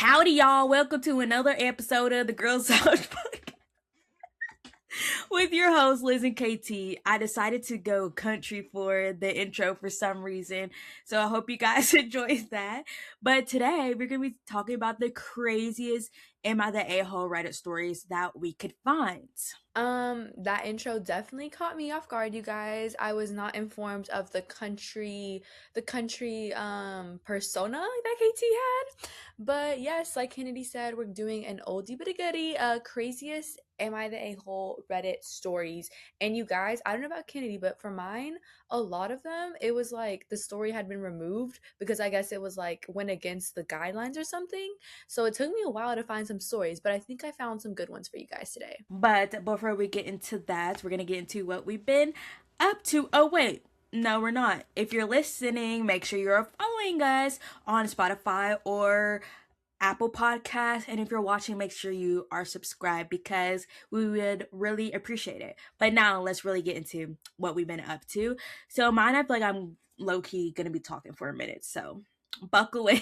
Howdy, y'all. Welcome to another episode of the Girls Lounge Podcast with your host, Liz and KT. I decided to go country for the intro for some reason, so I hope you guys enjoy that. But today, we're going to be talking about the craziest Am I the A-hole Reddit stories that we could find. That intro definitely caught me off guard, you guys. I was not informed of the country persona that KT had. But yes, like Kennedy said, we're doing an oldie but a goodie, craziest Am I the A-hole Reddit stories. And you guys, I don't know about Kennedy, but for mine, a lot of them, it was like the story had been removed because I guess it was like went against the guidelines or something. So it took me a while to find some stories, but I think I found some good ones for you guys today. But before we get into that, we're going to get into what we've been up to. Oh, wait. No, we're not. If you're listening, make sure you're following us on Spotify or Apple Podcasts. And if you're watching, make sure you are subscribed because we would really appreciate it. But now let's really get into what we've been up to. So mine, I feel like I'm low-key going to be talking for a minute. So buckle in.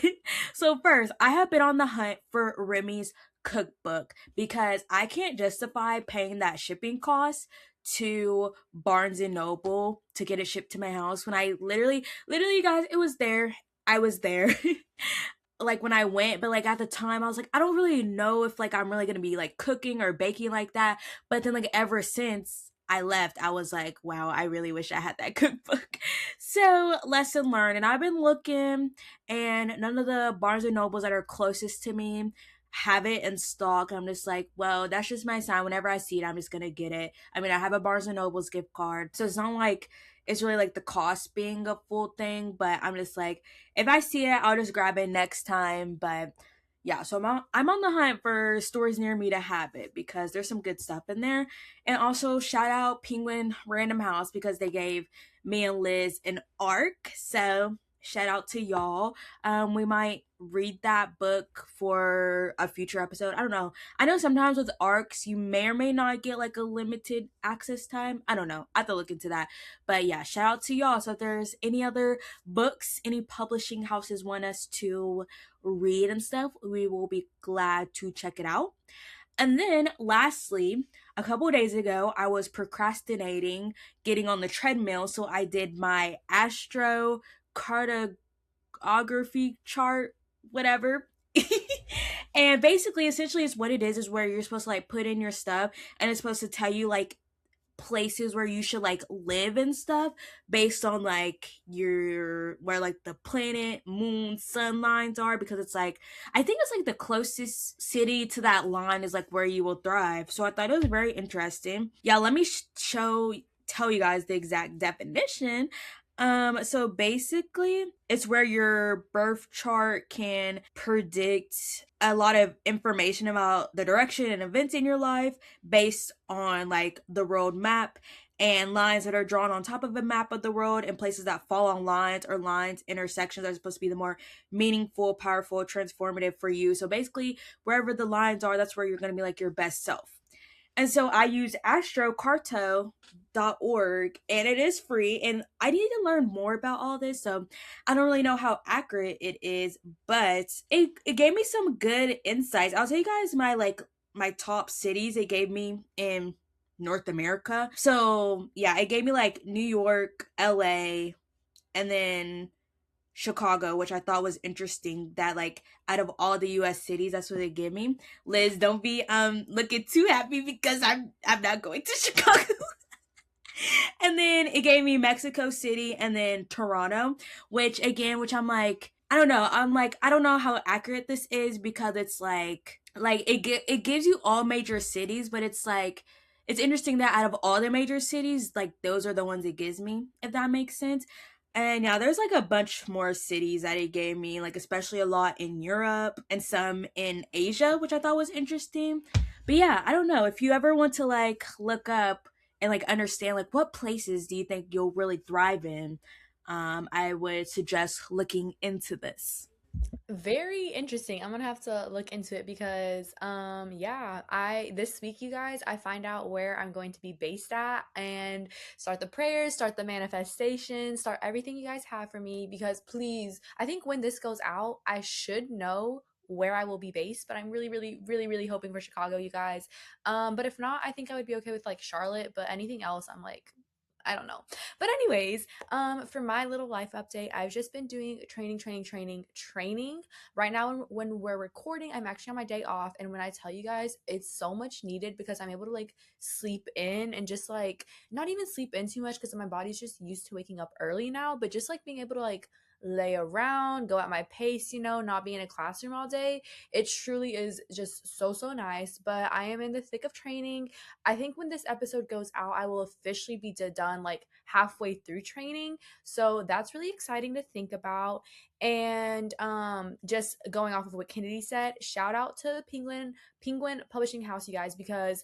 So first, I have been on the hunt for Remy's cookbook because I can't justify paying that shipping cost to Barnes and Noble to get it shipped to my house when I literally you guys, it was there. I was there. Like when I went, but like at the time I was like, I don't really know if like I'm really gonna be like cooking or baking like that. But then like ever since I left, I was like, wow, I really wish I had that cookbook. So lesson learned. And I've been looking and none of the Barnes and Nobles that are closest to me have it in stock. I'm just like, well, that's just my sign. Whenever I see it, I'm just gonna get it. I mean, I have a Barnes and Nobles gift card, so it's not like it's really like the cost being a full thing. But I'm just like, if I see it, I'll just grab it next time. But yeah, so I'm on the hunt for stores near me to have it because there's some good stuff in there. And also shout out Penguin Random House because they gave me and Liz an ARC. So shout out to y'all. We might read that book for a future episode. I don't know. I know sometimes with ARCs you may or may not get like a limited access time. I don't know. I have to look into that. But yeah, shout out to y'all. So if there's any other books any publishing houses want us to read and stuff, we will be glad to check it out. And then lastly, a couple of days ago, I was procrastinating getting on the treadmill, so I did my astrocartography chart, whatever. And basically, essentially, it's what it is where you're supposed to like put in your stuff, and it's supposed to tell you like places where you should like live and stuff based on like your where like the planet, moon, sun lines are, because it's like I think it's like the closest city to that line is like where you will thrive. So I thought it was very interesting. Yeah, let me tell you guys the exact definition. So basically, it's where your birth chart can predict a lot of information about the direction and events in your life based on like the world map and lines that are drawn on top of a map of the world and places that fall on lines or lines intersections are supposed to be the more meaningful, powerful, transformative for you. So basically, wherever the lines are, that's where you're going to be like your best self. And so I use astrocarto.org and it is free. And I need to learn more about all this. So I don't really know how accurate it is, but it gave me some good insights. I'll tell you guys my top cities it gave me in North America. So yeah, it gave me like New York, LA, and then Chicago, which I thought was interesting that like out of all the US cities, that's what they give me. Liz, don't be looking too happy because I'm not going to Chicago. And then it gave me Mexico City and then Toronto, which I'm like, I don't know. I'm like, I don't know how accurate this is because it's like it gives you all major cities, but it's like it's interesting that out of all the major cities, like those are the ones it gives me, if that makes sense. And yeah, there's like a bunch more cities that it gave me, like especially a lot in Europe and some in Asia, which I thought was interesting. But yeah, I don't know. If you ever want to like look up and like understand like what places do you think you'll really thrive in, I would suggest looking into this. Very interesting. I'm gonna have to look into it because yeah, I this week you guys, I find out where I'm going to be based at and start the prayers, start the manifestation, start everything you guys have for me because please, I think when this goes out, I should know where I will be based, but I'm really, really, really, really hoping for Chicago, you guys. But if not, I think I would be okay with like Charlotte, but anything else, I'm like, I don't know. But anyways, for my little life update, I've just been doing training. Right now, when we're recording, I'm actually on my day off, and when I tell you guys, it's so much needed because I'm able to like sleep in and just like not even sleep in too much because my body's just used to waking up early now, but just like being able to like lay around, go at my pace, not be in a classroom all day. It truly is just so, so nice. But I am in the thick of training. I think when this episode goes out, I will officially be done like halfway through training. So that's really exciting to think about. And just going off of what Kennedy said, shout out to Penguin Publishing House, you guys, because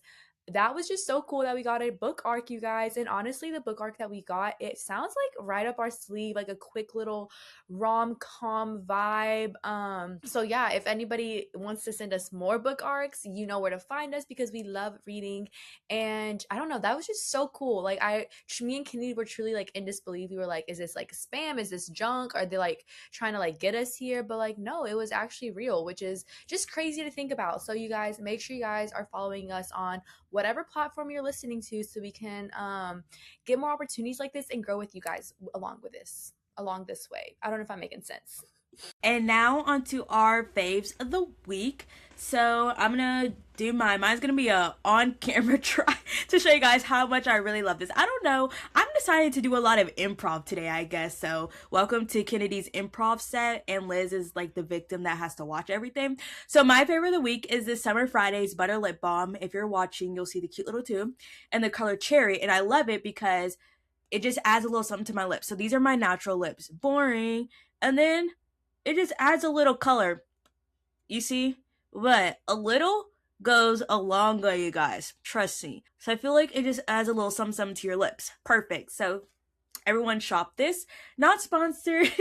that was just so cool that we got a book arc, you guys. And honestly, the book arc that we got, it sounds like right up our sleeve, like a quick little rom-com vibe. So yeah, if anybody wants to send us more book arcs, you know where to find us because we love reading. And I don't know, that was just so cool. Like me and Kennedy were truly like in disbelief. We were like, is this like spam? Is this junk? Are they like trying to like get us here? But like, no, it was actually real, which is just crazy to think about. So you guys, make sure you guys are following us on whatever platform you're listening to so we can get more opportunities like this and grow with you guys along this way. I don't know if I'm making sense. And now onto our faves of the week. So I'm gonna do mine's gonna be a on-camera try to show you guys how much I really love this. I don't know. I'm deciding to do a lot of improv today, I guess. So welcome to Kennedy's improv set, and Liz is like the victim that has to watch everything. So my favorite of the week is this Summer Fridays Butter Lip Balm. If you're watching, you'll see the cute little tube and the color cherry, and I love it because it just adds a little something to my lips. So these are my natural lips. Boring. And then it just adds a little color. You see? But a little goes a long way, you guys. Trust me. So I feel like it just adds a little something to your lips. Perfect. So everyone shop this. Not sponsored.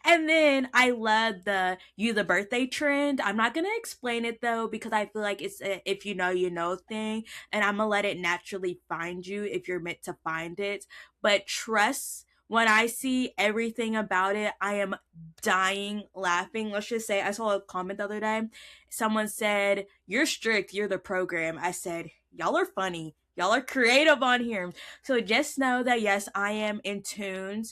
And then I love the birthday trend. I'm not gonna explain it though because I feel like it's a if you know you know thing, and I'm gonna let it naturally find you if you're meant to find it. But trust, when I see everything about it, I am dying laughing. Let's just say I saw a comment the other day. Someone said, "You're strict, you're the program." I said, "Y'all are funny. Y'all are creative on here." So just know that yes, I am in tune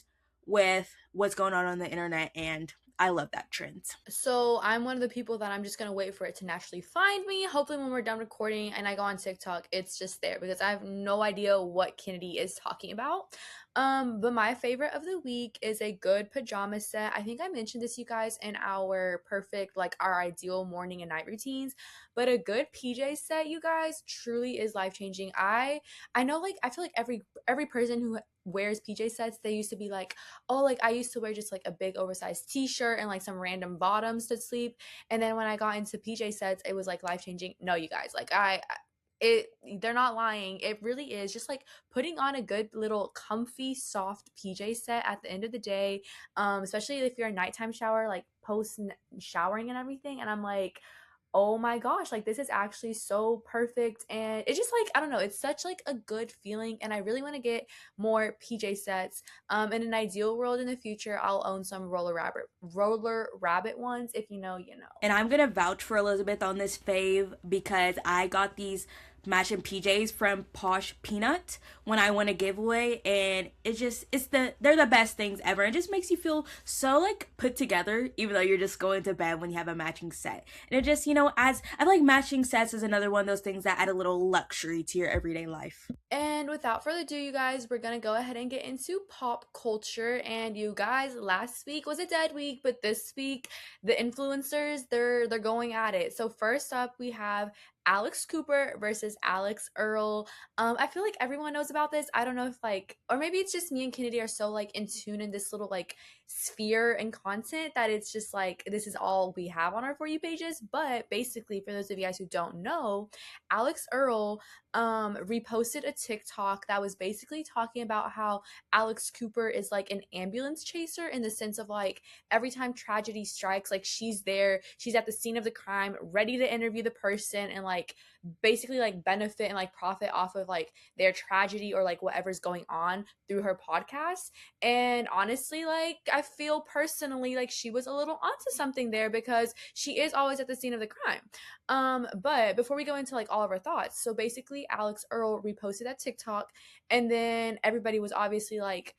with what's going on the internet, and I love that trend. So I'm one of the people that I'm just gonna wait for it to naturally find me. Hopefully, when we're done recording and I go on TikTok, it's just there because I have no idea what Kennedy is talking about. But my favorite of the week is a good pajama set. I think I mentioned this, you guys, in our perfect, like our ideal morning and night routines. But a good PJ set, you guys, truly is life changing. I know, like I feel like every person who wears PJ sets, they used to be like, oh, like I used to wear just like a big oversized t-shirt and like some random bottoms to sleep. And then when I got into PJ sets, it was like life changing. No, you guys, like they're not lying. It really is just like putting on a good little comfy soft PJ set at the end of the day, especially if you're a nighttime shower, like post showering and everything. And I'm like, oh my gosh, like this is actually so perfect. And it's just like, I don't know, it's such like a good feeling. And I really want to get more PJ sets. In an ideal world in the future, I'll own some roller rabbit ones. If you know, you know. And I'm gonna vouch for Elizabeth on this fave because I got these matching PJs from Posh Peanut when I won a giveaway, and they're the best things ever. It just makes you feel so like put together, even though you're just going to bed when you have a matching set. And it just, adds, I feel like matching sets is another one of those things that add a little luxury to your everyday life. And without further ado, you guys, we're gonna go ahead and get into pop culture. And you guys, last week was a dead week, but this week the influencers, they're going at it. So first up, we have Alix Cooper versus Alix Earle. I feel like everyone knows about this. I don't know if like, or maybe it's just me and Kennedy are so like in tune in this little like sphere and content that it's just like this is all we have on our For You pages. But basically, for those of you guys who don't know, Alix Earle reposted a TikTok that was basically talking about how Alix Cooper is like an ambulance chaser in the sense of like every time tragedy strikes, like she's there, she's at the scene of the crime, ready to interview the person and like like basically like benefit and like profit off of like their tragedy or like whatever's going on through her podcast. And honestly, like I feel personally like she was a little onto something there because she is always at the scene of the crime. But before we go into like all of our thoughts, so basically Alix Earle reposted that TikTok, and then everybody was obviously like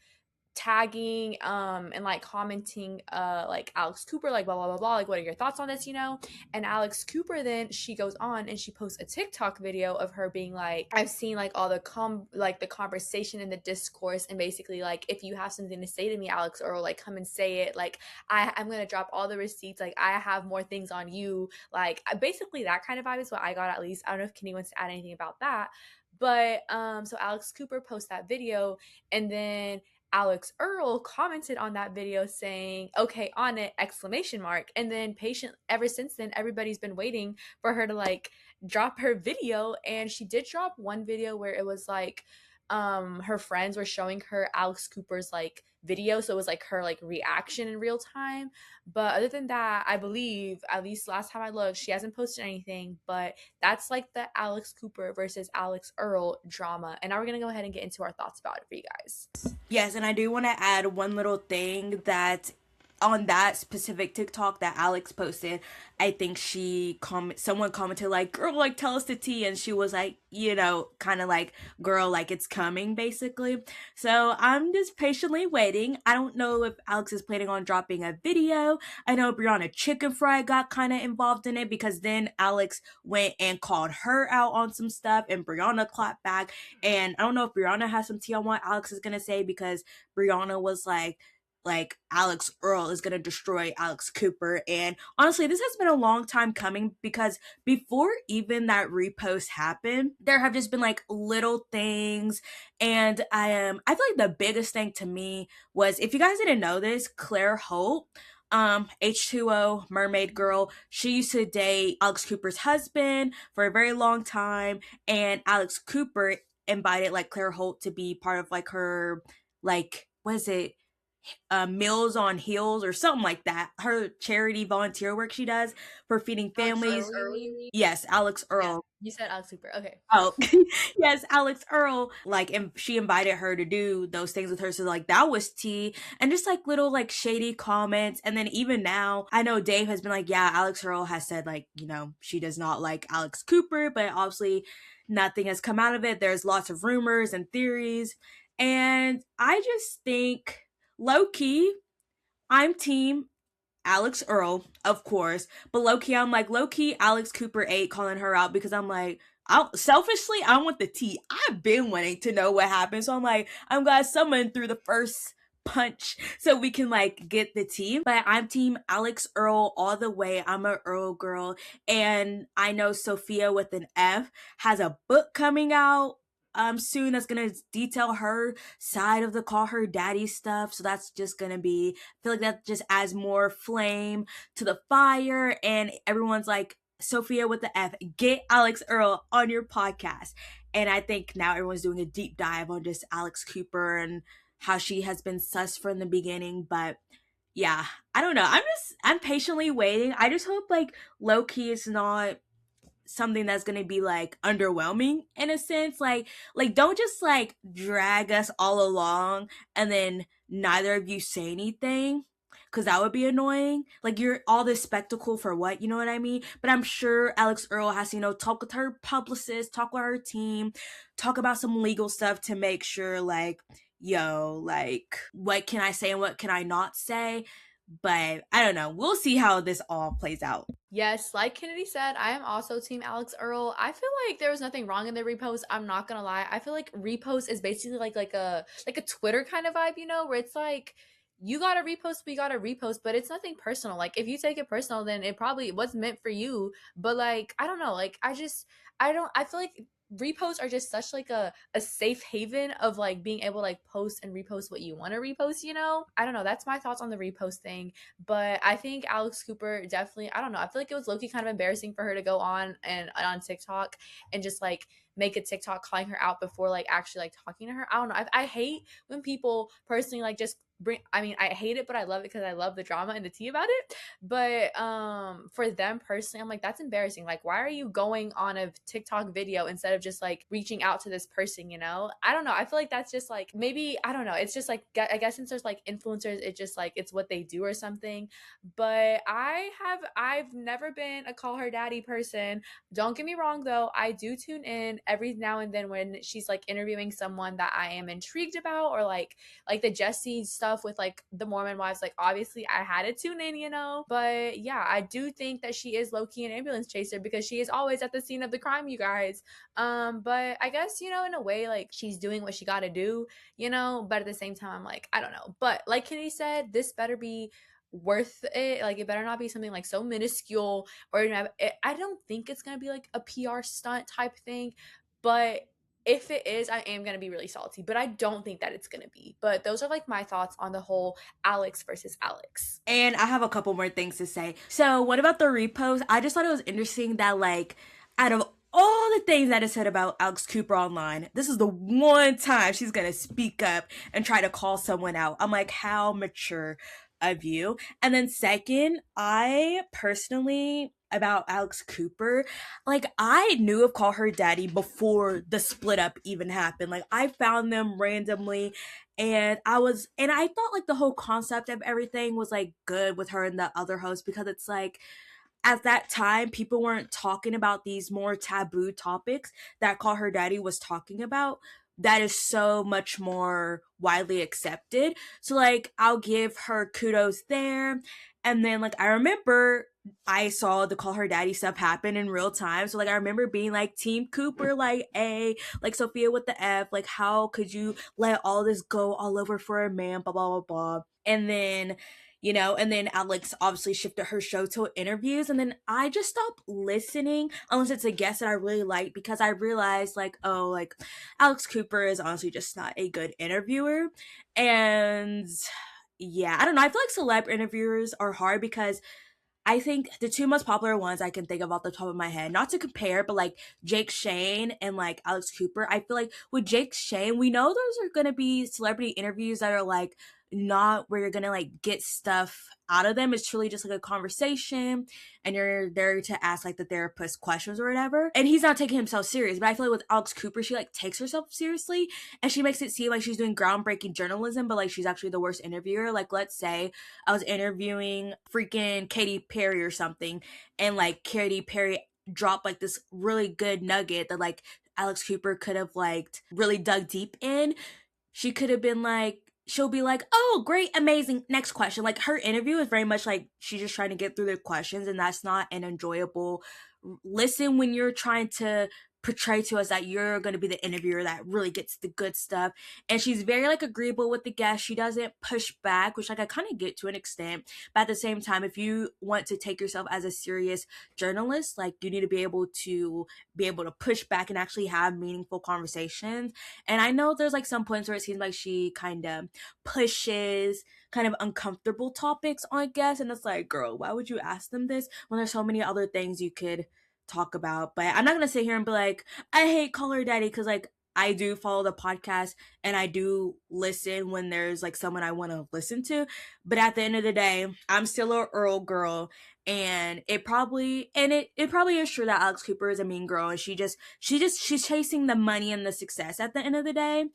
tagging and like commenting like Alix Cooper, like blah blah blah blah, like what are your thoughts on this, you know? And Alix Cooper, then she goes on and she posts a TikTok video of her being like, I've seen like all the like the conversation and the discourse, and basically like if you have something to say to me, Alix Earle, like come and say it, like I'm gonna drop all the receipts, like I have more things on you, like basically that kind of vibe is what I got, at least. I don't know if Kenny wants to add anything about that. But so Alix Cooper posts that video, and then Alix Earle commented on that video saying, okay, on it, exclamation mark. And then patient ever since then, everybody's been waiting for her to like drop her video. And she did drop one video where it was like her friends were showing her Alix Cooper's like video, so it was like her like reaction in real time. But other than that, I believe, at least last time I looked, she hasn't posted anything. But that's like the Alix Cooper versus Alix Earle drama. And now we're gonna go ahead and get into our thoughts about it for you guys. Yes, and I do want to add one little thing that on that specific TikTok that Alix posted, I think someone commented like, "Girl, like tell us the tea," and she was like, you know, kind of like, "Girl, like it's coming," basically. So I'm just patiently waiting. I don't know if Alix is planning on dropping a video. I know Brianna Chicken Fry got kind of involved in it because then Alix went and called her out on some stuff, and Brianna clapped back. And I don't know if Brianna has some tea on what Alix is gonna say, because Brianna was like Alix Earle is gonna destroy Alix Cooper. And honestly, this has been a long time coming, because before even that repost happened, there have just been like little things. And I feel like the biggest thing to me was, if you guys didn't know this, Claire Holt, H2O Mermaid Girl, she used to date Alix Cooper's husband for a very long time, and Alix Cooper invited like Claire Holt to be part of like her, like, what is it, Meals on Heels or something like that, her charity volunteer work she does for feeding families. Yes, Alix Yeah, Earle. you said Alix Cooper. Okay. Oh, yes, Alix Earle. Like, and she invited her to do those things with her. So, like, that was tea. And just like little, like, shady comments. And then even now, I know Dave has been like, yeah, Alix Earle has said, like, you know, she does not like Alix Cooper, but obviously nothing has come out of it. There's lots of rumors and theories. And I just think, low key, I'm team Alix Earle, of course, but low key, I'm like, low key, Alix Cooper 8 calling her out, because I'm like, selfishly, I want the tea. I've been wanting to know what happened, so I'm like, I'm glad someone threw the first punch so we can like get the tea. But I'm team Alix Earle all the way. I'm a Earle girl, and I know Sophia with an F has a book coming out soon that's gonna detail her side of the call her daddy stuff. So that's just gonna be, I feel like that just adds more flame to the fire. And everyone's like, Sophia with the F, get Alix Earle on your podcast. And I think now everyone's doing a deep dive on just Alix Cooper and how she has been sus from the beginning. But yeah, I don't know, I'm patiently waiting. I just hope like low key it's not something that's gonna be like underwhelming in a sense. Like don't just like drag us all along and then neither of you say anything, because that would be annoying. Like, you're all this spectacle for what, you know what I mean? But I'm sure Alix Earle has to, you know, talk with her publicist, talk with her team, talk about some legal stuff to make sure, like, yo, like, what can I say and what can I not say? But I don't know, we'll see how this all plays out. Yes, like Kennedy said, I am also team Alix Earle. I feel like there was nothing wrong in the repost. I'm not gonna lie. I feel like repost is basically like a Twitter kind of vibe, you know, where it's like you gotta repost, we gotta repost, but it's nothing personal. Like if you take it personal, then it probably was meant for you. But like I don't know, like I feel like reposts are just such like a safe haven of like being able to like post and repost what you want to repost, you know? I don't know, that's my thoughts on the repost thing. But I think Alix Cooper definitely, I don't know, I feel like it was low-key kind of embarrassing for her to go on and on TikTok and just like make a TikTok calling her out before like actually like talking to her. I don't know. I hate when people personally like just bring, I mean, I hate it, but I love it because I love the drama and the tea about it. But for them personally, I'm like, that's embarrassing. Like, why are you going on a TikTok video instead of just like reaching out to this person, you know? I don't know. I feel like that's just like, maybe, I don't know. It's just like, I guess since there's like influencers, it's just like it's what they do or something. But I've never been a call her daddy person. Don't get me wrong though, I do tune in every now and then when she's like interviewing someone that I am intrigued about, or like the Jesse stuff with like the Mormon wives. Like obviously I had to tune in, you know. But yeah, I do think that she is low-key an ambulance chaser because she is always at the scene of the crime, you guys. But I guess, you know, in a way, like she's doing what she gotta do, you know. But at the same time, I'm like, I don't know. But like Kennedy said, this better be worth it. Like it better not be something like so minuscule, or you know, I don't think it's gonna be like a PR stunt type thing. But if it is, I am gonna be really salty. But I don't think that it's gonna be. But those are like my thoughts on the whole Alix versus Alix. And I have a couple more things to say. So, what about the repost? I just thought it was interesting that, like, out of all the things that is said about Alix Cooper online, this is the one time she's gonna speak up and try to call someone out. I'm like, how mature of you. And then, second, I personally, about Alix Cooper, like, I knew of Call Her Daddy before the split up even happened. Like, I found them randomly, and I thought like the whole concept of everything was like good with her and the other host, because it's like at that time people weren't talking about these more taboo topics that Call Her Daddy was talking about, that is so much more widely accepted. So like I'll give her kudos there. And then like I remember I saw the Call Her Daddy stuff happen in real time. So like I remember being like Team Cooper, like A, like Sophia with the F, like how could you let all this go all over for a man, blah blah blah blah. And then, you know, and then Alix obviously shifted her show to interviews, and then I just stopped listening unless it's a guest that I really like, because I realized like, oh, like Alix Cooper is honestly just not a good interviewer. And yeah, I don't know, I feel like celeb interviewers are hard because I think the two most popular ones I can think of off the top of my head, not to compare, but like Jake Shane and like Alix Cooper. I feel like with Jake Shane, we know those are gonna be celebrity interviews that are like not where you're gonna like get stuff out of them. It's truly just like a conversation, and you're there to ask like the therapist questions or whatever. And he's not taking himself serious. But I feel like with Alix Cooper, she like takes herself seriously, and she makes it seem like she's doing groundbreaking journalism, but like she's actually the worst interviewer. Like let's say I was interviewing freaking Katy Perry or something, and like Katy Perry dropped like this really good nugget that like Alix Cooper could have like really dug deep in. She could have been like, she'll be like, oh, great, amazing, next question. Like her interview is very much like she's just trying to get through the questions, and that's not an enjoyable listen when you're trying to portray to us that you're going to be the interviewer that really gets the good stuff. And she's very like agreeable with the guest. She doesn't push back, which like I kind of get to an extent. But at the same time, if you want to take yourself as a serious journalist, like you need to be able to push back and actually have meaningful conversations. And I know there's like some points where it seems like she kind of pushes kind of uncomfortable topics on guests, and it's like, girl, why would you ask them this when there's so many other things you could talk about? But I'm not gonna sit here and be like, I hate Call Her Daddy, because like I do follow the podcast and I do listen when there's like someone I want to listen to. But at the end of the day, I'm still a Earle girl, and it probably is true that Alix Cooper is a mean girl, and she's chasing the money and the success at the end of the day.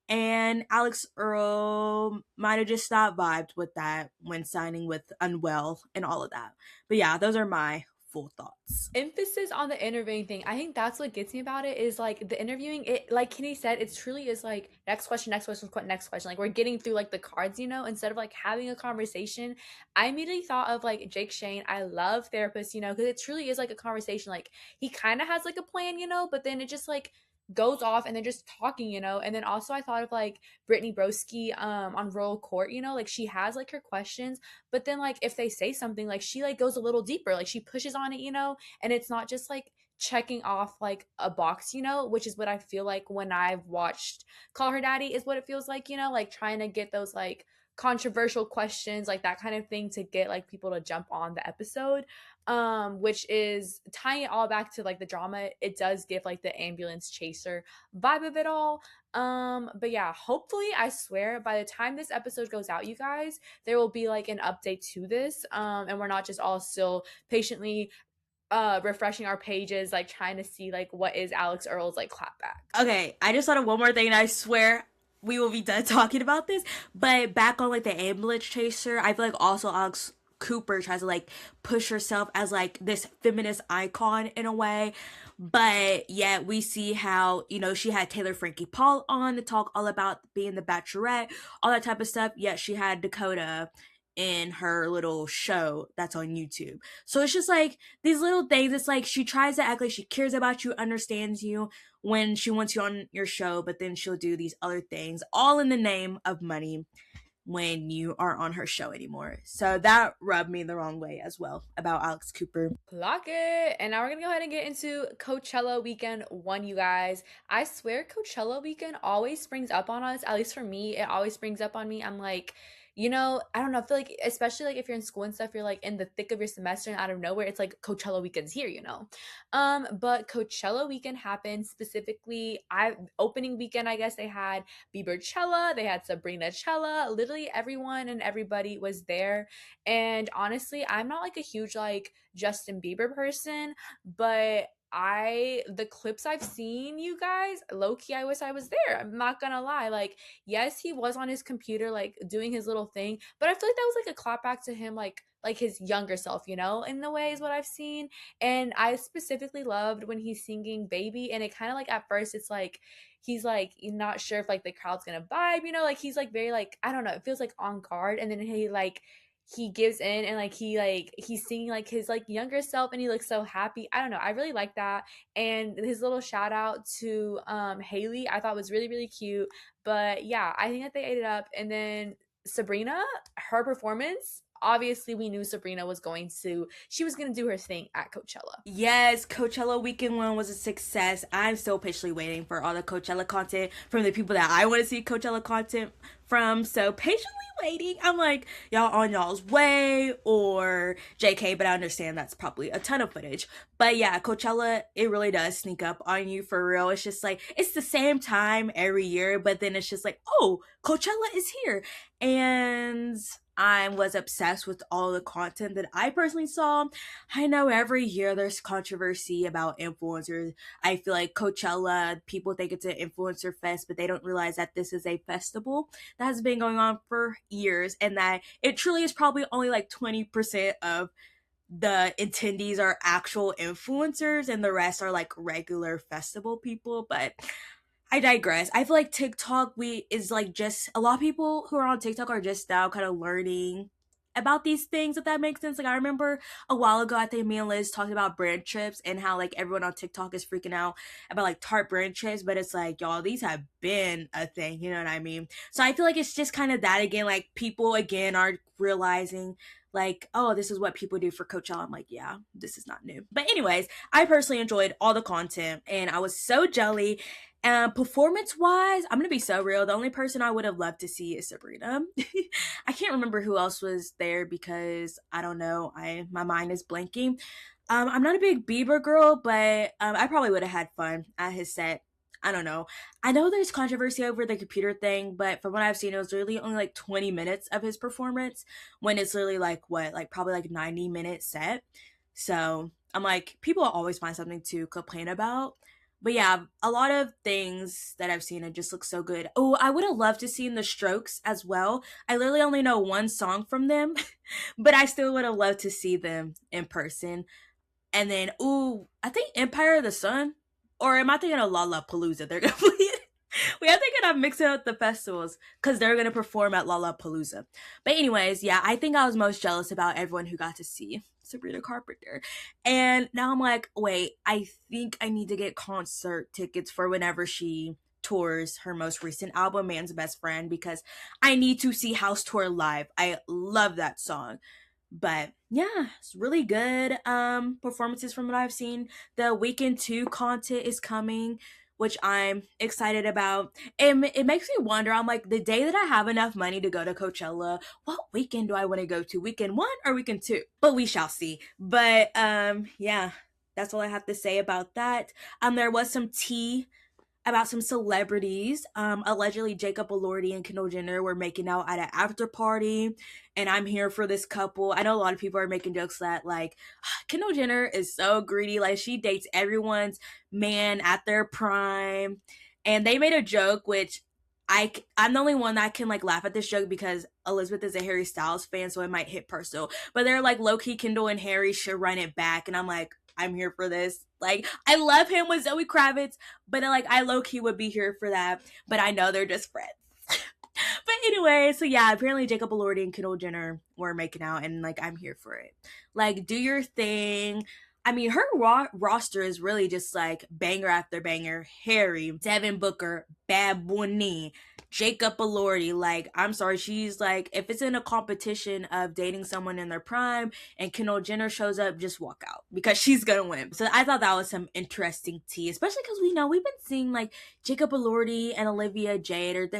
And Alix Earle might have just not vibed with that when signing with Unwell and all of that. But yeah, those are my full thoughts. Emphasis on the interviewing thing. I think that's what gets me about it, is like the interviewing, it like Kenny said, it truly is like next question, next question, next question. Like we're getting through like the cards, you know, instead of like having a conversation. I immediately thought of like Jake Shane. I love therapists, you know, because it truly is like a conversation. Like he kind of has like a plan, you know, but then it just like goes off and they're just talking, you know. And then also I thought of like Brittany Broski on Royal Court, you know, like she has like her questions, but then like if they say something, like she like goes a little deeper, like she pushes on it, you know. And it's not just like checking off like a box, you know, which is what I feel like when I've watched Call Her Daddy, is what it feels like, you know, like trying to get those like controversial questions, like that kind of thing, to get like people to jump on the episode. which is tying it all back to like the drama. It does give like the ambulance chaser vibe of it all. But yeah, hopefully, I swear by the time this episode goes out, you guys, there will be like an update to this. And we're not just all still patiently refreshing our pages, like trying to see like what is Alix Earle's like clapback. Okay, I just thought of one more thing, and I swear we will be done talking about this. But back on like the ambulance chaser, I feel like also Alix Cooper tries to like push herself as like this feminist icon in a way. But yet we see how, you know, she had Taylor Frankie Paul on to talk all about being the Bachelorette, all that type of stuff. Yet she had Dakota in her little show that's on YouTube. So it's just like these little things. It's like she tries to act like she cares about you, understands you when she wants you on your show, but then she'll do these other things all in the name of money when you aren't on her show anymore. So that rubbed me the wrong way as well about Alix Cooper. Clock it. And now we're gonna go ahead and get into Coachella Weekend 1, you guys. I swear Coachella Weekend always springs up on us. At least for me, it always springs up on me. I'm like, you know, I don't know. I feel like, especially like if you're in school and stuff, you're like in the thick of your semester and out of nowhere, it's like Coachella Weekend's here, you know. But Coachella Weekend happened specifically. Opening weekend, I guess they had Bieberchella, they had Sabrinachella. Literally everyone and everybody was there. And honestly, I'm not like a huge like Justin Bieber person, but the clips I've seen, you guys, low key, I wish I was there. I'm not gonna lie. Like, yes, he was on his computer, like doing his little thing, but I feel like that was like a clapback to him, like his younger self, you know, in the way is what I've seen. And I specifically loved when he's singing Baby, and it kind of like at first it's like he's like not sure if like the crowd's gonna vibe, you know, like he's like very like, I don't know, it feels like on guard, and then he gives in, and he's singing like his like younger self, and he looks so happy. I don't know, I really like that. And his little shout out to Haley, I thought was really really cute. But yeah, I think that they ate it up. And then Sabrina, her performance, obviously we knew Sabrina was she was going to do her thing at Coachella. Yes, Coachella Weekend 1 was a success. I'm still patiently waiting for all the Coachella content from the people that I want to see Coachella content from. So patiently waiting. I'm like, y'all on y'all's way, or JK, but I understand that's probably a ton of footage. But yeah, Coachella, it really does sneak up on you for real. It's just like, it's the same time every year, but then it's just like, oh, Coachella is here. And I was obsessed with all the content that I personally saw. I know every year there's controversy about influencers. I feel like Coachella, people think it's an influencer fest, but they don't realize that this is a festival that has been going on for years, and that it truly is probably only like 20% of the attendees are actual influencers, and the rest are like regular festival people. But I digress. I feel like TikTok is like just a lot of people who are on TikTok are just now kind of learning about these things, if that makes sense. Like I remember a while ago, I think me and Liz talked about brand trips and how like everyone on TikTok is freaking out about like Tarte brand trips, but it's like, y'all, these have been a thing, you know what I mean? So I feel like it's just kind of that again, like people again are realizing like, oh, this is what people do for Coachella. I'm like, yeah, this is not new. But anyways, I personally enjoyed all the content, and I was so jelly. Performance wise, I'm gonna be so real. The only person I would have loved to see is Sabrina. I can't remember who else was there because I don't know. My mind is blanking. I'm not a big Bieber girl, but I probably would have had fun at his set. I don't know. I know there's controversy over the computer thing, but from what I've seen, it was really only like 20 minutes of his performance when it's literally like what, like probably like 90-minute set. So I'm like, people always find something to complain about. But yeah, a lot of things that I've seen, it just looks so good. Oh, I would have loved to see The Strokes as well. I literally only know one song from them, but I still would have loved to see them in person. And then, ooh, I think Empire of the Sun. Or am I thinking of Lollapalooza? They're going to play it. We are thinking of mixing up the festivals because they're going to perform at Lollapalooza. But anyways, yeah, I think I was most jealous about everyone who got to see Sabrina Carpenter. And now I'm like, wait, I think I need to get concert tickets for whenever she tours her most recent album, Man's Best Friend, because I need to see House Tour live. I love that song. But yeah, it's really good performances from what I've seen. The Weekend 2 content is coming, which I'm excited about. And it makes me wonder, I'm like, the day that I have enough money to go to Coachella, what weekend do I want to go to? Weekend 1 or weekend 2? But we shall see. But yeah, that's all I have to say about that. There was some tea about some celebrities. Allegedly, Jacob Elordi and Kendall Jenner were making out at an after party, and I'm here for this couple. I know a lot of people are making jokes that like Kendall Jenner is so greedy, like she dates everyone's man at their prime, and they made a joke which. I'm the only one that can like laugh at this joke because Elizabeth is a Harry Styles fan, so it might hit personal. But they're like low key Kendall and Harry should run it back, and I'm like, I'm here for this. Like, I love him with Zoe Kravitz, but like, I low key would be here for that. But I know they're just friends. But anyway, so yeah, apparently Jacob Elordi and Kendall Jenner were making out, and like, I'm here for it. Like, do your thing. I mean, her roster is really just like banger after banger. Harry, Devin Booker, Bad Bunny, Jacob Elordi. Like, I'm sorry, she's like, if it's in a competition of dating someone in their prime and Kendall Jenner shows up, just walk out because she's gonna win. So I thought that was some interesting tea, especially because we know we've been seeing like Jacob Elordi and Olivia Jade, or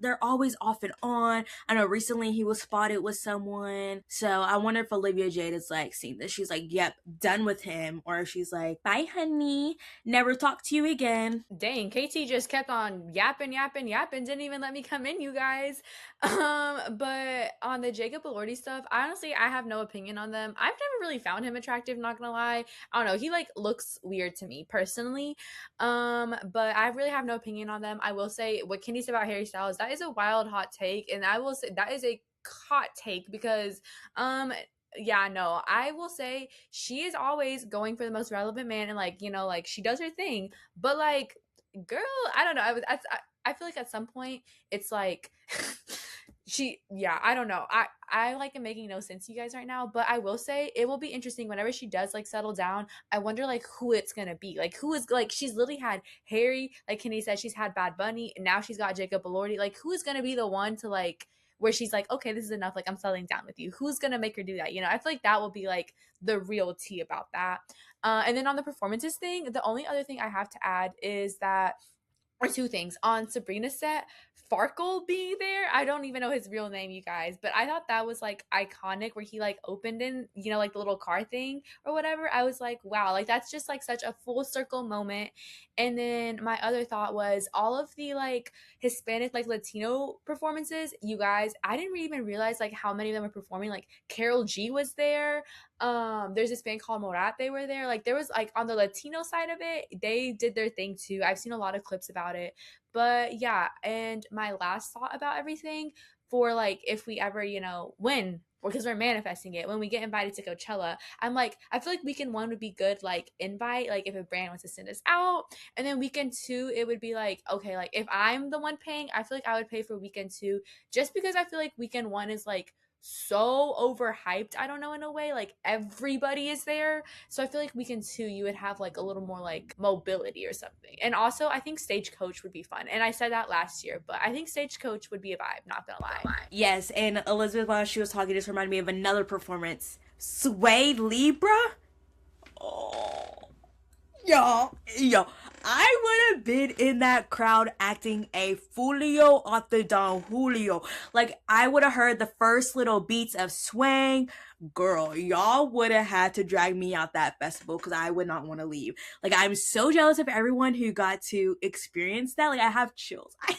they're always off and on. I know recently he was spotted with someone. So I wonder if Olivia Jade is like seeing this. She's like, yep, done with him. Or if she's like, bye, honey. Never talk to you again. Dang, KT just kept on yapping. Didn't even let me come in, you guys. But on the Jacob Elordi stuff, honestly, I have no opinion on them. I've never really found him attractive, not gonna lie. I don't know. He like looks weird to me personally. But I really have no opinion on them. I will say what Kenny said about Harry Styles, that is a wild hot take, and I will say that is a hot take because yeah, no, I will say she is always going for the most relevant man, and like, you know, like she does her thing, but like, girl, I don't know, I feel like at some point it's like yeah, I don't know, I like am making no sense to you guys right now, but I will say it will be interesting whenever she does like settle down. I wonder like who it's gonna be, like who is, like she's literally had Harry, like Kenny said, she's had Bad Bunny, and now she's got Jacob Elordi. Like who is gonna be the one to like where she's like, okay, this is enough, like I'm settling down with you? Who's gonna make her do that? You know, I feel like that will be like the real tea about that. And then on the performances thing, the only other thing I have to add is that, or two things, on Sabrina's set, Farkle being there. I don't even know his real name, you guys, but I thought that was like iconic, where he like opened in, you know, like the little car thing or whatever. I was like, wow, like that's just like such a full circle moment. And then my other thought was all of the like Hispanic, like Latino performances, you guys, I didn't even realize like how many of them were performing. Like Carol G was there. There's this band called Morat, they were there. Like there was like on the Latino side of it, they did their thing too. I've seen a lot of clips about it. But yeah, and my last thought about everything, for like if we ever, you know, win, because we're manifesting it, when we get invited to Coachella, I'm like, I feel like weekend 1 would be good, like invite, like if a brand wants to send us out, and then weekend 2 it would be like, okay, like if I'm the one paying, I feel like I would pay for weekend 2, just because I feel like weekend 1 is like so overhyped, I don't know, in a way, like everybody is there. So I feel like weekend 2 you would have like a little more like mobility or something. And also I think Stagecoach would be fun, and I said that last year, but I think Stagecoach would be a vibe, not gonna lie. Yes, and Elizabeth, while she was talking, just reminded me of another performance. Sway Libra? Oh, yo, I would have been in that crowd acting a Julio off the Don Julio. Like, I would have heard the first little beats of swang. Girl, y'all would have had to drag me out that festival because I would not want to leave. Like, I'm so jealous of everyone who got to experience that. Like, I have chills. I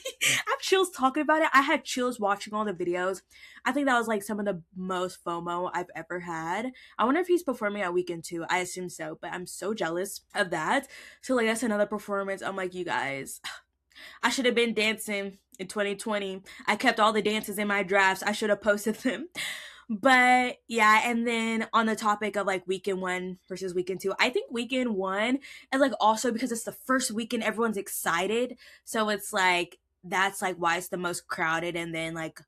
have chills talking about it. I had chills watching all the videos. I think that was like some of the most FOMO I've ever had. I wonder if he's performing at weekend 2. I assume so, but I'm so jealous of that. So like that's another performance. I'm like, you guys, I should have been dancing in 2020. I kept all the dances in my drafts. I should have posted them. But yeah, and then on the topic of like weekend 1 versus weekend 2, I think weekend 1 is like also because it's the first weekend, everyone's excited. So it's like that's like why it's the most crowded. And then like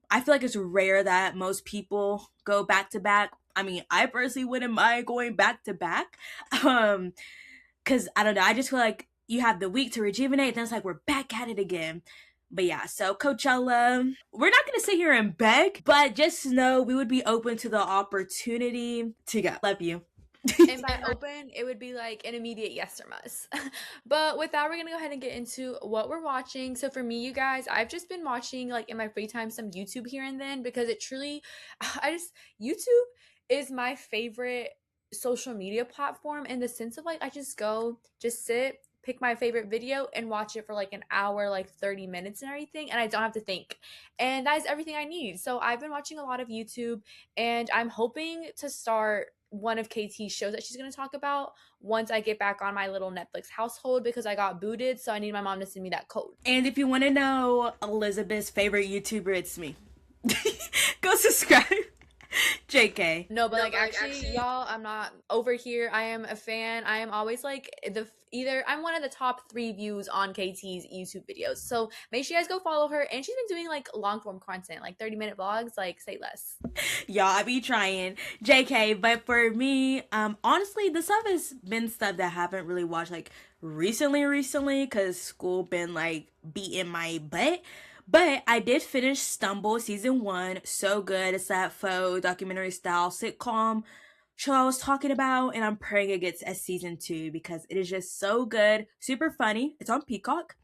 I feel like it's rare that most people go back to back. I mean, I personally wouldn't mind going back to back. Cause I don't know, I just feel like you have the week to rejuvenate, then it's like we're back at it again. But yeah, so Coachella, we're not gonna sit here and beg, but just know we would be open to the opportunity to go. Love you. And by open, it would be like an immediate yes or must. But with that, we're gonna go ahead and get into what we're watching. So for me, you guys, I've just been watching like in my free time some YouTube here and then because it truly, YouTube is my favorite social media platform in the sense of like I just go, just sit, pick my favorite video and watch it for like an hour, like 30 minutes and everything, and I don't have to think. And that is everything I need. So I've been watching a lot of YouTube and I'm hoping to start one of KT's shows that she's going to talk about once I get back on my little Netflix household because I got booted, so I need my mom to send me that code. And if you want to know Elizabeth's favorite YouTuber, it's me. Go subscribe. JK. No, but actually, y'all, I'm not over here. I am a fan. I am always like I'm one of the top 3 views on KT's YouTube videos. So make sure you guys go follow her. And she's been doing like long form content, like 30-minute vlogs, like say less. Y'all, I be trying. JK, but for me, honestly, the stuff has been stuff that I haven't really watched like recently, because school been like beating my butt. But I did finish Stumble season 1. So good. It's that faux documentary style sitcom show I was talking about, and I'm praying it gets a season 2 because it is just so good, super funny. It's on Peacock.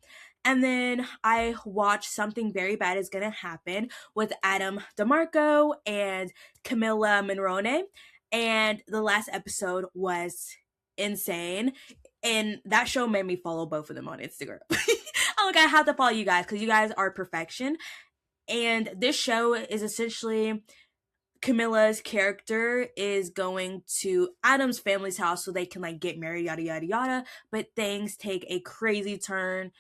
And then I watched Something Very Bad Is Gonna Happen with Adam DeMarco and Camilla Monrone, and the last episode was insane. And that show made me follow both of them on Instagram. I'm like, I have to follow you guys because you guys are perfection. And this show is essentially Camilla's character is going to Adam's family's house so they can like get married, yada yada yada. But things take a crazy turn,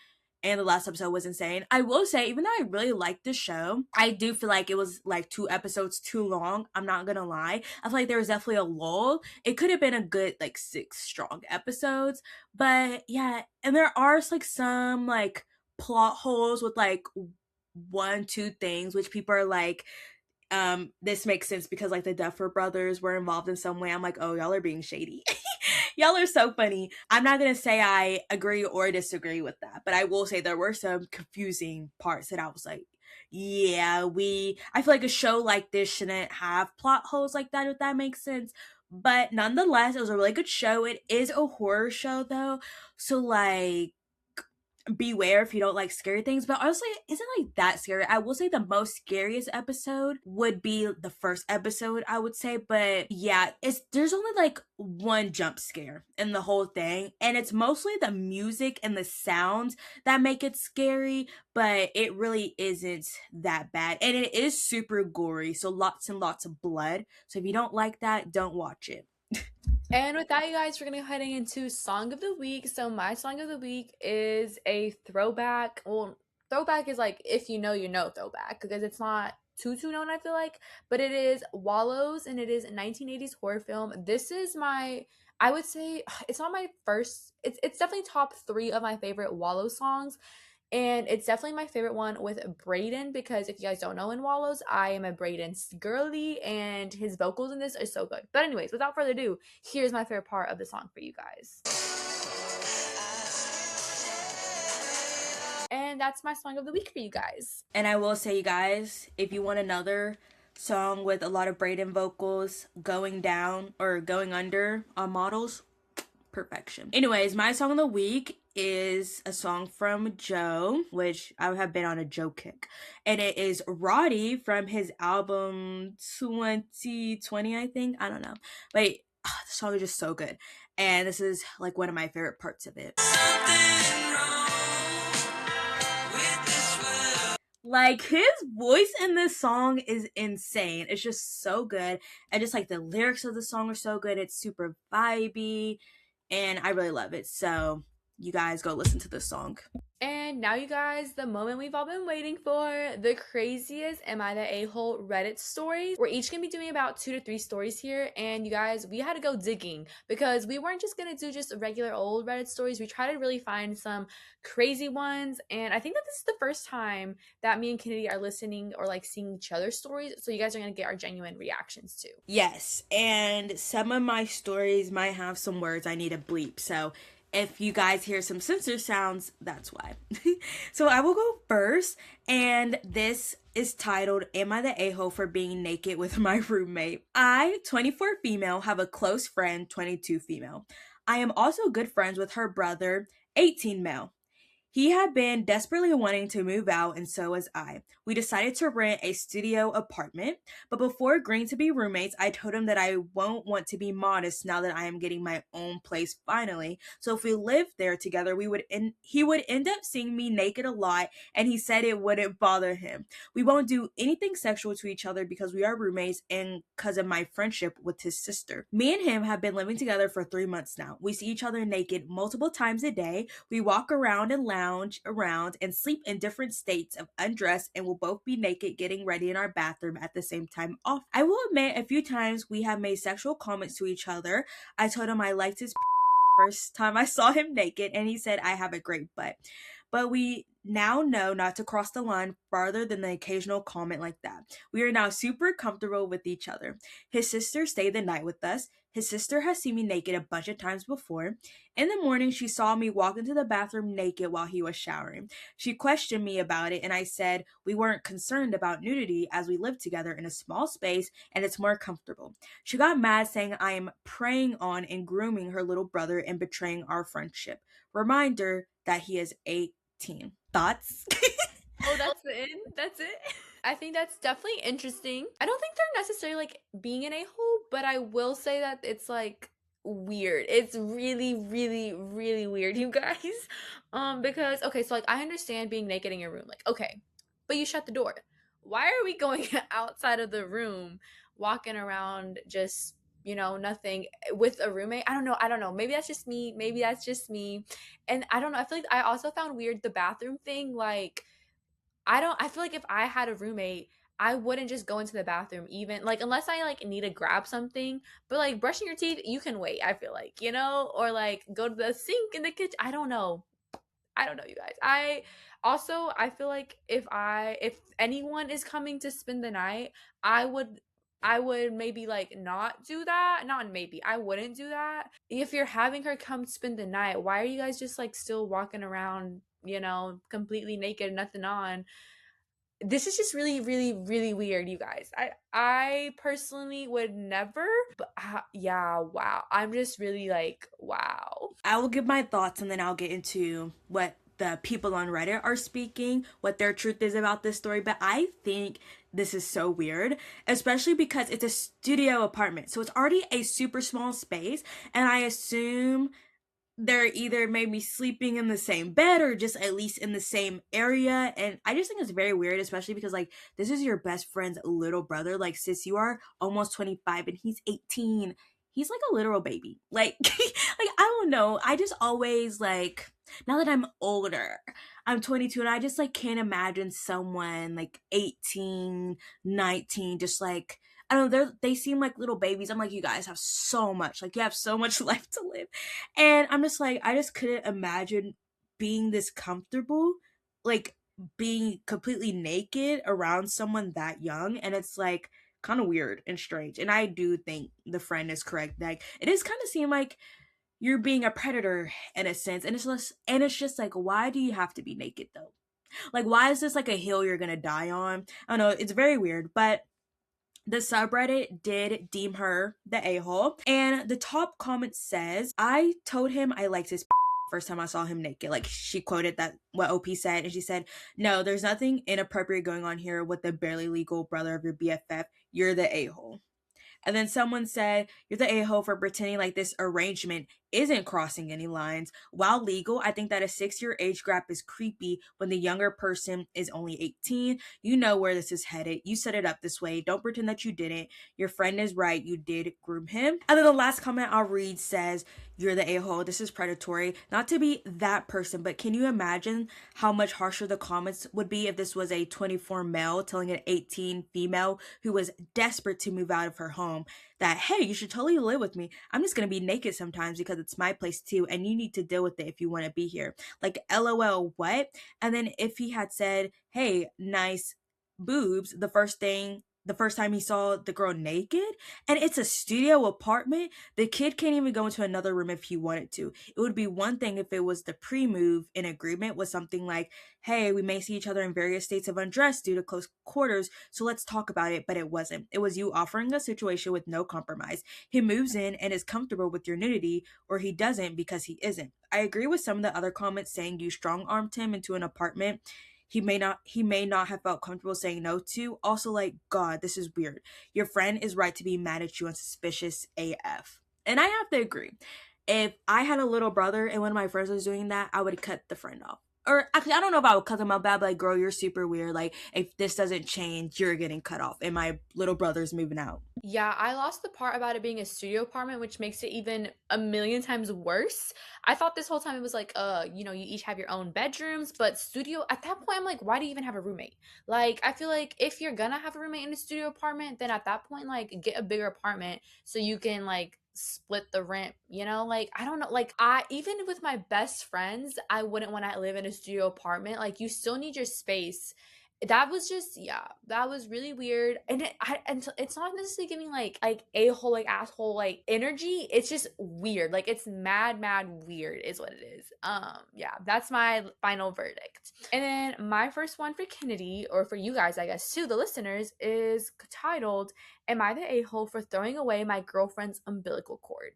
and the last episode was insane. I will say, even though I really liked the show, I do feel like it was like 2 episodes too long. I'm not gonna lie. I feel like there was definitely a lull. It could have been a good like 6 strong episodes, but yeah. And there are like some like plot holes with like 1-2 things which people are like, this makes sense because like the Duffer brothers were involved in some way. I'm like, oh, y'all are being shady. Y'all are so funny. I'm not gonna say I agree or disagree with that, but I will say there were some confusing parts that I was like, yeah, I feel like a show like this shouldn't have plot holes like that, if that makes sense. But nonetheless, it was a really good show. It is a horror show though, so like beware if you don't like scary things, but honestly it isn't like that scary. I will say the most scariest episode would be the first episode, I would say. But yeah, there's only like 1 jump scare in the whole thing, and it's mostly the music and the sounds that make it scary, but it really isn't that bad. And it is super gory, so lots and lots of blood. So if you don't like that, don't watch it. And with that, you guys, we're going to go heading into Song of the Week. So my Song of the Week is a throwback. Well, throwback is like, if you know, throwback. Because it's not too known, I feel like. But it is Wallows, and it is a 1980s horror film. This is I would say, it's not my first. It's definitely top 3 of my favorite Wallow songs. And it's definitely my favorite one with Braden, because if you guys don't know in Wallows, I am a Braden girly, and his vocals in this are so good. But anyways, without further ado, here's my favorite part of the song for you guys. And that's my Song of the Week for you guys. And I will say, you guys, if you want another song with a lot of Braden vocals going down or going under on Models, perfection. Anyways, my song of the week is a song from Joe, which I have been on a Joe kick, and it is Roddy from his album 2020, I think. I don't know, but the song is just so good, and this is like one of my favorite parts of it. Like, his voice in this song is insane. It's just so good, and just like the lyrics of the song are so good. It's super vibey, and I really love it. So you guys go listen to this song. And now, you guys, the moment we've all been waiting for, the craziest Am I the A-hole Reddit stories. We're each gonna be doing about 2 to 3 stories here, and you guys, we had to go digging because we weren't just gonna do just regular old Reddit stories. We tried to really find some crazy ones, and I think that this is the first time that me and Kennedy are listening or like seeing each other's stories, so you guys are gonna get our genuine reactions too. Yes, and some of my stories might have some words I need to bleep, so If you guys hear some censor sounds, that's why. So I will go first, and this is titled, Am I the A-hole for being naked with my roommate? I, 24 female, have a close friend, 22 female. I am also good friends with her brother, 18 male. He had been desperately wanting to move out, and so was I. We decided to rent a studio apartment, but before agreeing to be roommates, I told him that I won't want to be modest now that I am getting my own place finally. So if we lived there together, he would end up seeing me naked a lot, and he said it wouldn't bother him. We won't do anything sexual to each other because we are roommates and because of my friendship with his sister. Me and him have been living together for 3 months now. We see each other naked multiple times a day. We walk around and lounge around and sleep in different states of undress, and will both be naked getting ready in our bathroom at the same time off. I will admit a few times we have made sexual comments to each other. I told him I liked his first time I saw him naked, and he said I have a great butt. But we now know not to cross the line farther than the occasional comment like that. We are now super comfortable with each other. His sister stayed the night with us. His sister has seen me naked a bunch of times before. In the morning, she saw me walk into the bathroom naked while he was showering. She questioned me about it, and I said we weren't concerned about nudity as we live together in a small space and it's more comfortable. She got mad, saying I am preying on and grooming her little brother and betraying our friendship. Reminder that he is 18. Thoughts? Oh, that's the end? That's it? I think that's definitely interesting. I don't think they're necessarily like being an a-hole, but I will say that it's like weird. It's really, really, really weird, you guys. Because okay, so like I understand being naked in your room. Like, okay, but you shut the door. Why are we going outside of the room, walking around just, nothing with a roommate? I don't know. Maybe that's just me. Maybe that's just me. And I don't know. I feel like I also found weird the bathroom thing. Like, I feel like if I had a roommate, I wouldn't just go into the bathroom even like unless I like need to grab something. But like brushing your teeth, you can wait, I feel like, or like go to the sink in the kitchen. I don't know. I don't know, you guys. I feel like if anyone is coming to spend the night, I would maybe like not do that. Not maybe. I wouldn't do that. If you're having her come spend the night, why are you guys just like still walking around, completely naked, nothing on? This is just really, really, really weird, you guys. I personally would never, but yeah, wow. I'm just really like, wow. I will give my thoughts and then I'll get into what the people on Reddit are speaking, what their truth is about this story. But I think this is so weird, especially because it's a studio apartment. So it's already a super small space. And I assume they're either maybe sleeping in the same bed or just at least in the same area. And I just think it's very weird, especially because like this is your best friend's little brother. Like, sis, you are almost 25 and he's 18. He's like a literal baby. Like like I don't know. I just always like, now that I'm older, I'm 22, and I just like can't imagine someone like 18, 19 just like, I don't know, they seem like little babies. I'm like, you guys have so much. Like, you have so much life to live. And I'm just like, I just couldn't imagine being this comfortable, like being completely naked around someone that young. And it's like kind of weird and strange. And I do think the friend is correct. Like, it is kind of seem like you're being a predator in a sense. And it's just like, why do you have to be naked though? Like, why is this like a hill you're gonna die on? I don't know, it's very weird. But the subreddit did deem her the a-hole. And the top comment says, I told him I liked his first time I saw him naked. Like, she quoted that what OP said, and she said, no, there's nothing inappropriate going on here with the barely legal brother of your BFF. You're the a-hole. And then someone said, you're the a-hole for pretending like this arrangement isn't crossing any lines. While legal, I think that a 6-year age gap is creepy when the younger person is only 18. You know where this is headed. You set it up this way. Don't pretend that you didn't. Your friend is right. You did groom him. And then the last comment I'll read says, you're the a-hole. This is predatory. Not to be that person, but can you imagine how much harsher the comments would be if this was a 24 male telling an 18 female who was desperate to move out of her home that, hey, you should totally live with me. I'm just going to be naked sometimes because it's my place too, and you need to deal with it if you want to be here. Like, LOL, what? And then if he had said, hey, nice boobs, the first thing the first time he saw the girl naked, and it's a studio apartment. The kid can't even go into another room if he wanted to. It would be one thing if it was the pre-move in agreement with something like, hey, we may see each other in various states of undress due to close quarters, so let's talk about it. But it wasn't. It was you offering a situation with no compromise. He moves in and is comfortable with your nudity, or he doesn't because he isn't. I agree with some of the other comments saying you strong-armed him into an apartment he may not have felt comfortable saying no to. Also, like, God, this is weird. Your friend is right to be mad at you and suspicious AF. And I have to agree. If I had a little brother and one of my friends was doing that, I would cut the friend off. Or actually, I don't know if I would cut them out bad, but like, girl, you're super weird. Like, if this doesn't change, you're getting cut off. And my little brother's moving out. Yeah, I lost the part about it being a studio apartment, which makes it even a million times worse. I thought this whole time it was like, you each have your own bedrooms, but studio, at that point, I'm like, why do you even have a roommate? Like, I feel like if you're gonna have a roommate in a studio apartment, then at that point, like, get a bigger apartment so you can, like, split the rent, Like, I don't know. Like, even with my best friends, I wouldn't want to live in a studio apartment. Like, you still need your space. That was just, yeah, that was really weird. And it's not necessarily giving like a-hole, like asshole, like energy. It's just weird. Like, it's mad weird is what it is. Yeah, that's my final verdict. And then my first one for Kennedy, or for you guys, I guess, too, the listeners, is titled, Am I the a-hole for throwing away my girlfriend's umbilical cord?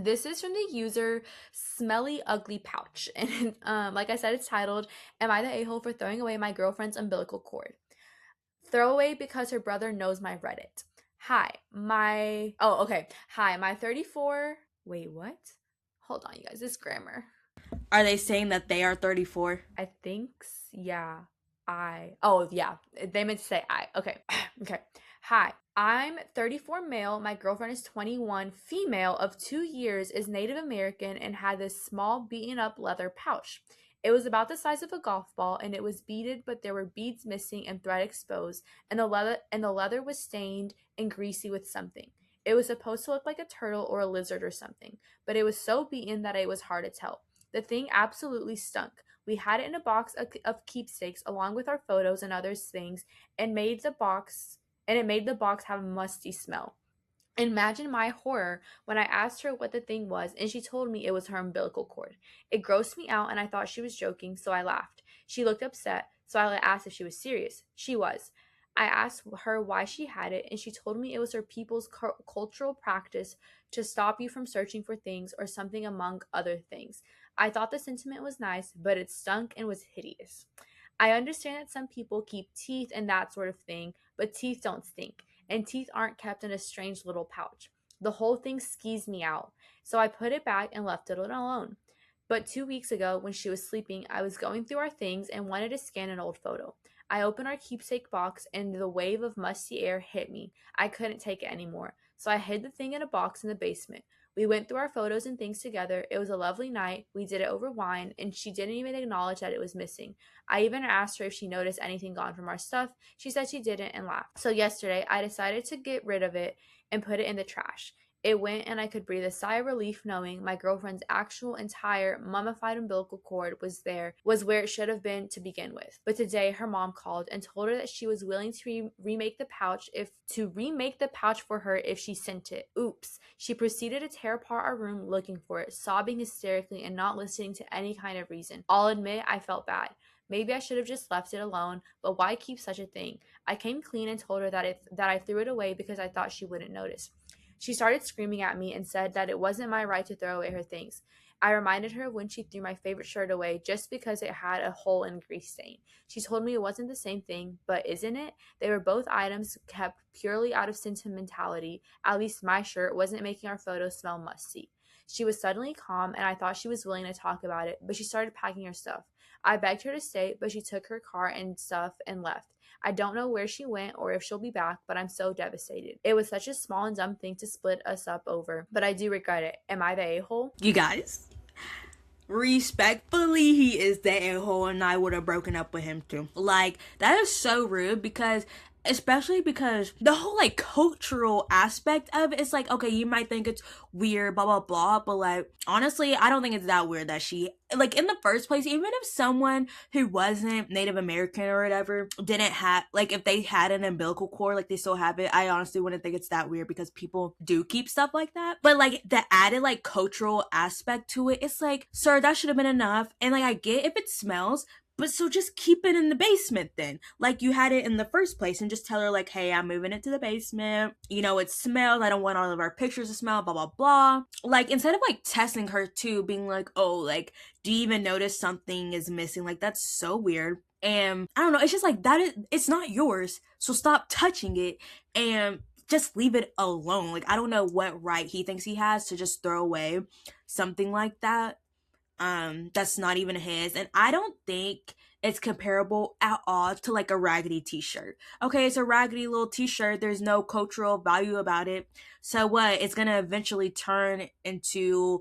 This is from the user Smelly Ugly Pouch. And like I said, it's titled, Am I the a-hole for throwing away my girlfriend's umbilical cord? Throwaway because her brother knows my Reddit. Hi, my 34. Wait, what? Hold on, you guys. This grammar. Are they saying that they are 34? I think, yeah. They meant to say I. Okay. Okay. Hi, I'm 34 male. My girlfriend is 21 female of 2 years, is Native American, and had this small beaten up leather pouch. It was about the size of a golf ball, and it was beaded, but there were beads missing and thread exposed, and the leather was stained and greasy with something. It was supposed to look like a turtle or a lizard or something, but it was so beaten that it was hard to tell. The thing absolutely stunk. We had it in a box of keepsakes along with our photos and other things, and it made the box have a musty smell. Imagine my horror when I asked her what the thing was, and she told me it was her umbilical cord. It grossed me out, and I thought she was joking, so I laughed. She looked upset, so I asked if she was serious. She was. I asked her why she had it, and she told me it was her people's cultural practice to stop you from searching for things or something, among other things. I thought the sentiment was nice, but it stunk and was hideous. I understand that some people keep teeth and that sort of thing, but teeth don't stink, and teeth aren't kept in a strange little pouch. The whole thing skeezed me out, so I put it back and left it alone. But 2 weeks ago, when she was sleeping, I was going through our things and wanted to scan an old photo. I opened our keepsake box, and the wave of musty air hit me. I couldn't take it anymore, so I hid the thing in a box in the basement. We went through our photos and things together. It was a lovely night. We did it over wine, and she didn't even acknowledge that it was missing. I even asked her if she noticed anything gone from our stuff. She said she didn't and laughed. So yesterday, I decided to get rid of it and put it in the trash. It went, and I could breathe a sigh of relief knowing my girlfriend's actual entire mummified umbilical cord was where it should have been to begin with. But today her mom called and told her that she was willing to remake the pouch for her if she sent it. Oops. She proceeded to tear apart our room looking for it, sobbing hysterically and not listening to any kind of reason. I'll admit I felt bad. Maybe I should have just left it alone, but why keep such a thing? I came clean and told her that I threw it away because I thought she wouldn't notice. She started screaming at me and said that it wasn't my right to throw away her things. I reminded her of when she threw my favorite shirt away just because it had a hole and grease stain. She told me it wasn't the same thing, but isn't it? They were both items kept purely out of sentimentality. At least my shirt wasn't making our photos smell musty. She was suddenly calm, and I thought she was willing to talk about it, but she started packing her stuff. I begged her to stay, but she took her car and stuff and left. I don't know where she went or if she'll be back, but I'm so devastated. It was such a small and dumb thing to split us up over, but I do regret it. Am I the a-hole? You guys, respectfully, he is the a-hole, and I would have broken up with him too. Like, that is so rude because especially because the whole like cultural aspect of it is like, okay, you might think it's weird, blah blah blah, but like honestly, I don't think it's that weird that she, like, in the first place, even if someone who wasn't Native American or whatever didn't have, like, if they had an umbilical cord, like they still have it, I honestly wouldn't think it's that weird because people do keep stuff like that. But like the added like cultural aspect to it, it's like, sir, that should have been enough. And like I get if it smells, but so just keep it in the basement then. Like you had it in the first place and just tell her like, hey, I'm moving it to the basement. You know, it smells. I don't want all of our pictures to smell, blah, blah, blah. Like instead of like testing her too, being like, oh, like, do you even notice something is missing? Like that's so weird. And I don't know, it's just like that is, it's not yours. So stop touching it and just leave it alone. Like I don't know what right he thinks he has to just throw away something like that, that's not even his. And I don't think it's comparable at all to like a raggedy t-shirt. Okay, it's a raggedy little t-shirt, there's no cultural value about it, so what, it's gonna eventually turn into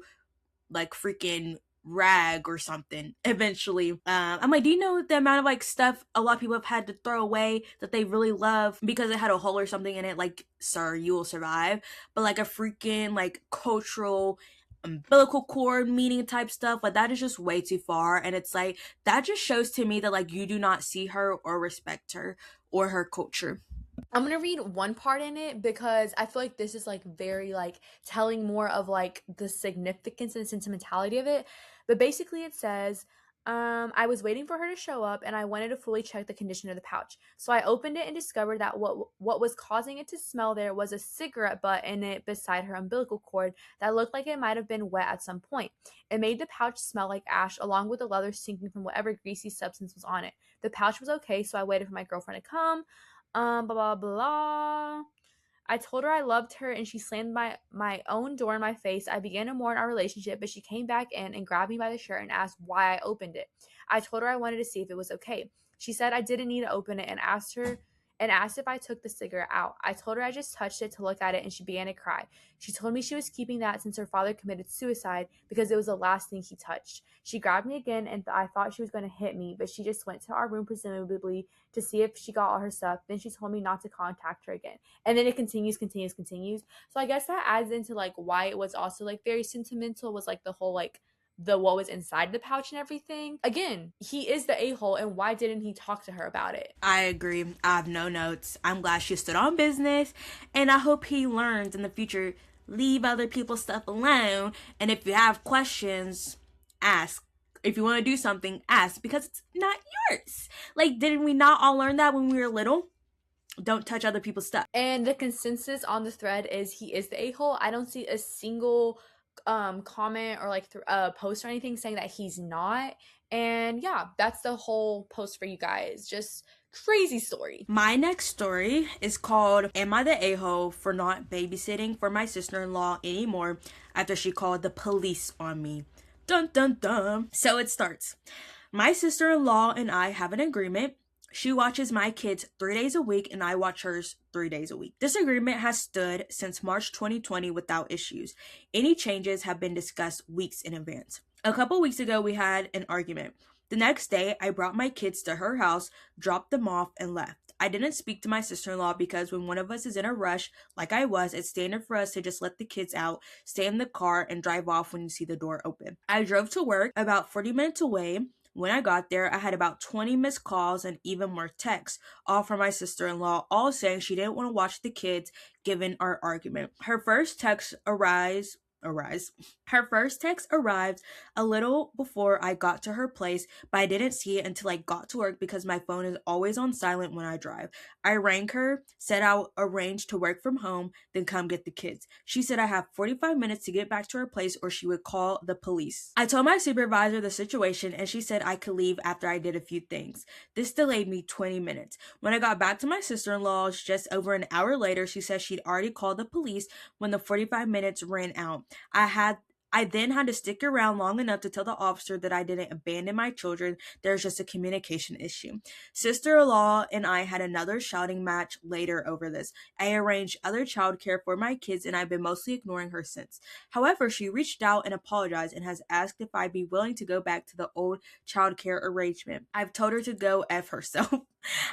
like freaking rag or something eventually. I'm like, do you know the amount of like stuff a lot of people have had to throw away that they really love because it had a hole or something in it? Like, sir, you will survive. But like a freaking like cultural umbilical cord meaning type stuff, like that is just way too far. And it's like that just shows to me that like you do not see her or respect her or her culture. I'm gonna read one part in it because I feel like this is like very like telling more of like the significance and sentimentality of it. But basically it says, I was waiting for her to show up and I wanted to fully check the condition of the pouch. So I opened it and discovered that what was causing it to smell there was a cigarette butt in it beside her umbilical cord that looked like it might have been wet at some point. It made the pouch smell like ash along with the leather stinking from whatever greasy substance was on it. The pouch was okay, so I waited for my girlfriend to come. Blah blah blah. I told her I loved her and she slammed my own door in my face. I began to mourn our relationship, but she came back in and grabbed me by the shirt and asked why I opened it. I told her I wanted to see if it was okay. She said I didn't need to open it and asked if I took the cigarette out. I told her I just touched it to look at it and she began to cry. She told me she was keeping that since her father committed suicide because it was the last thing he touched. She grabbed me again and I thought she was going to hit me, but she just went to our room presumably to see if she got all her stuff. Then she told me not to contact her again. And then it continues. So I guess that adds into like why it was also like very sentimental, was like the whole like the what was inside the pouch and everything. Again, he is the a-hole, and why didn't he talk to her about it? I agree. I have no notes. I'm glad she stood on business, and I hope he learns in the future, leave other people's stuff alone, and if you have questions, ask. If you want to do something, ask, because it's not yours. Like, didn't we not all learn that when we were little? Don't touch other people's stuff. And the consensus on the thread is he is the a-hole. I don't see a single comment or like post or anything saying that he's not. And yeah, that's the whole post for you guys. Just crazy story. My next story is called Am I the A-hole for not babysitting for my sister-in-law anymore after she called the police on me? Dun dun dun. So it starts. My sister-in-law and I have an agreement. She watches my kids 3 days a week and I watch hers 3 days a week. This agreement has stood since March 2020 without issues. Any changes have been discussed weeks in advance. A couple weeks ago, we had an argument. The next day, I brought my kids to her house, dropped them off, and left. I didn't speak to my sister-in-law because when one of us is in a rush, like I was, it's standard for us to just let the kids out, stay in the car, and drive off when you see the door open. I drove to work about 40 minutes away. When I got there, I had about 20 missed calls and even more texts, all from my sister-in-law, all saying she didn't want to watch the kids given our argument. Her first text arrived a little before I got to her place, but I didn't see it until I got to work because my phone is always on silent when I drive. I rang her, said I'll arrange to work from home, then come get the kids. She said I have 45 minutes to get back to her place or she would call the police. I told my supervisor the situation and she said I could leave after I did a few things. This delayed me 20 minutes. When I got back to my sister-in-law's just over an hour later, she said she'd already called the police when the 45 minutes ran out. I then had to stick around long enough to tell the officer that I didn't abandon my children. There's just a communication issue. Sister-in-law and I had another shouting match later over this. I arranged other childcare for my kids and I've been mostly ignoring her since. However, she reached out and apologized and has asked if I'd be willing to go back to the old childcare arrangement. I've told her to go F herself.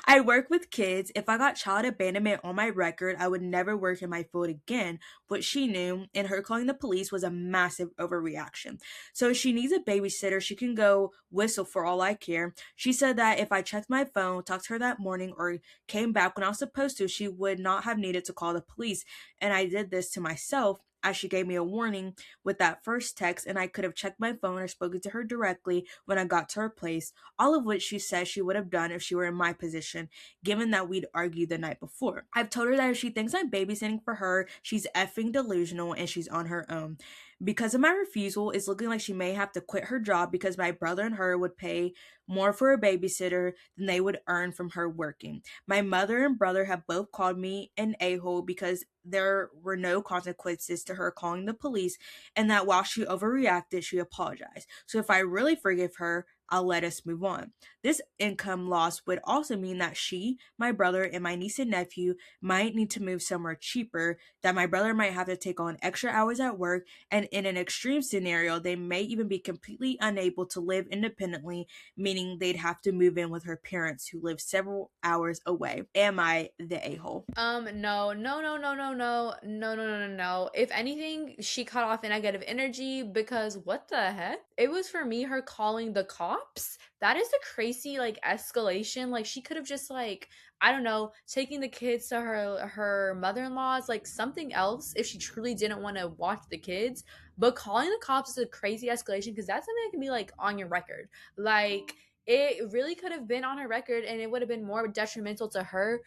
I work with kids. If I got child abandonment on my record, I would never work in my field again. What she knew, and her calling the police was a massive overreaction. So if she needs a babysitter, she can go whistle for all I care. She said that if I checked my phone, talked to her that morning, or came back when I was supposed to, she would not have needed to call the police. And I did this to myself as she gave me a warning with that first text, and I could have checked my phone or spoken to her directly when I got to her place, all of which she says she would have done if she were in my position, given that we'd argued the night before. I've told her that if she thinks I'm babysitting for her, she's effing delusional and she's on her own. Because of my refusal, it's looking like she may have to quit her job because my brother and her would pay more for a babysitter than they would earn from her working. My mother and brother have both called me an a-hole because there were no consequences to her calling the police, and that while she overreacted, she apologized. So if I really forgive her, I'll let us move on. This income loss would also mean that she, my brother, and my niece and nephew might need to move somewhere cheaper, that my brother might have to take on extra hours at work, and in an extreme scenario, they may even be completely unable to live independently, meaning they'd have to move in with her parents who live several hours away. Am I the a-hole? No, no, no, no, no, no, no, no, no, no, no. If anything, she cut off in negative energy because what the heck? It was for me her calling the cops. That is a crazy like escalation. Like she could have just like I don't know, taking the kids to her mother-in-law's like something else if she truly didn't want to watch the kids. But calling the cops is a crazy escalation because that's something that can be like on your record. Like it really could have been on her record and it would have been more detrimental to her,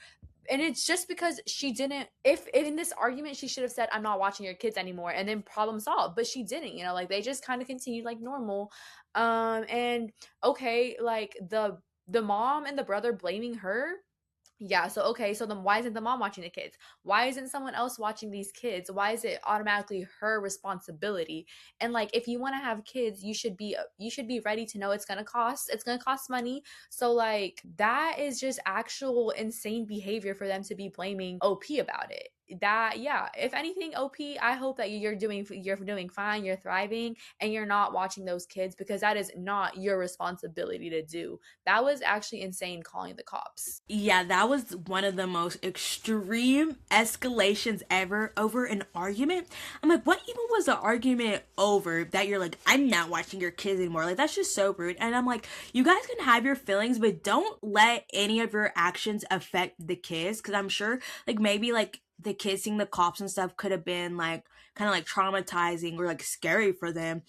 and it's just because she didn't, if in this argument she should have said I'm not watching your kids anymore and then problem solved, but she didn't, like they just kind of continued like normal. And okay, like the mom and the brother blaming her. Yeah, so okay, so then why isn't the mom watching the kids? Why isn't someone else watching these kids? Why is it automatically her responsibility? And like if you want to have kids, you should be ready to know it's going to cost money. So like that is just actual insane behavior for them to be blaming OP about it. That yeah, if anything, OP, I hope that you're doing fine, you're thriving, and you're not watching those kids because that is not your responsibility to do. That was actually insane calling the cops. Yeah, that was one of the most extreme escalations ever over an argument. I'm like, what even was the argument over that you're like, I'm not watching your kids anymore? Like, that's just so rude. And I'm like, you guys can have your feelings, but don't let any of your actions affect the kids. Cause I'm sure, like, maybe like the kids seeing the cops and stuff could have been like kind of like traumatizing or like scary for them.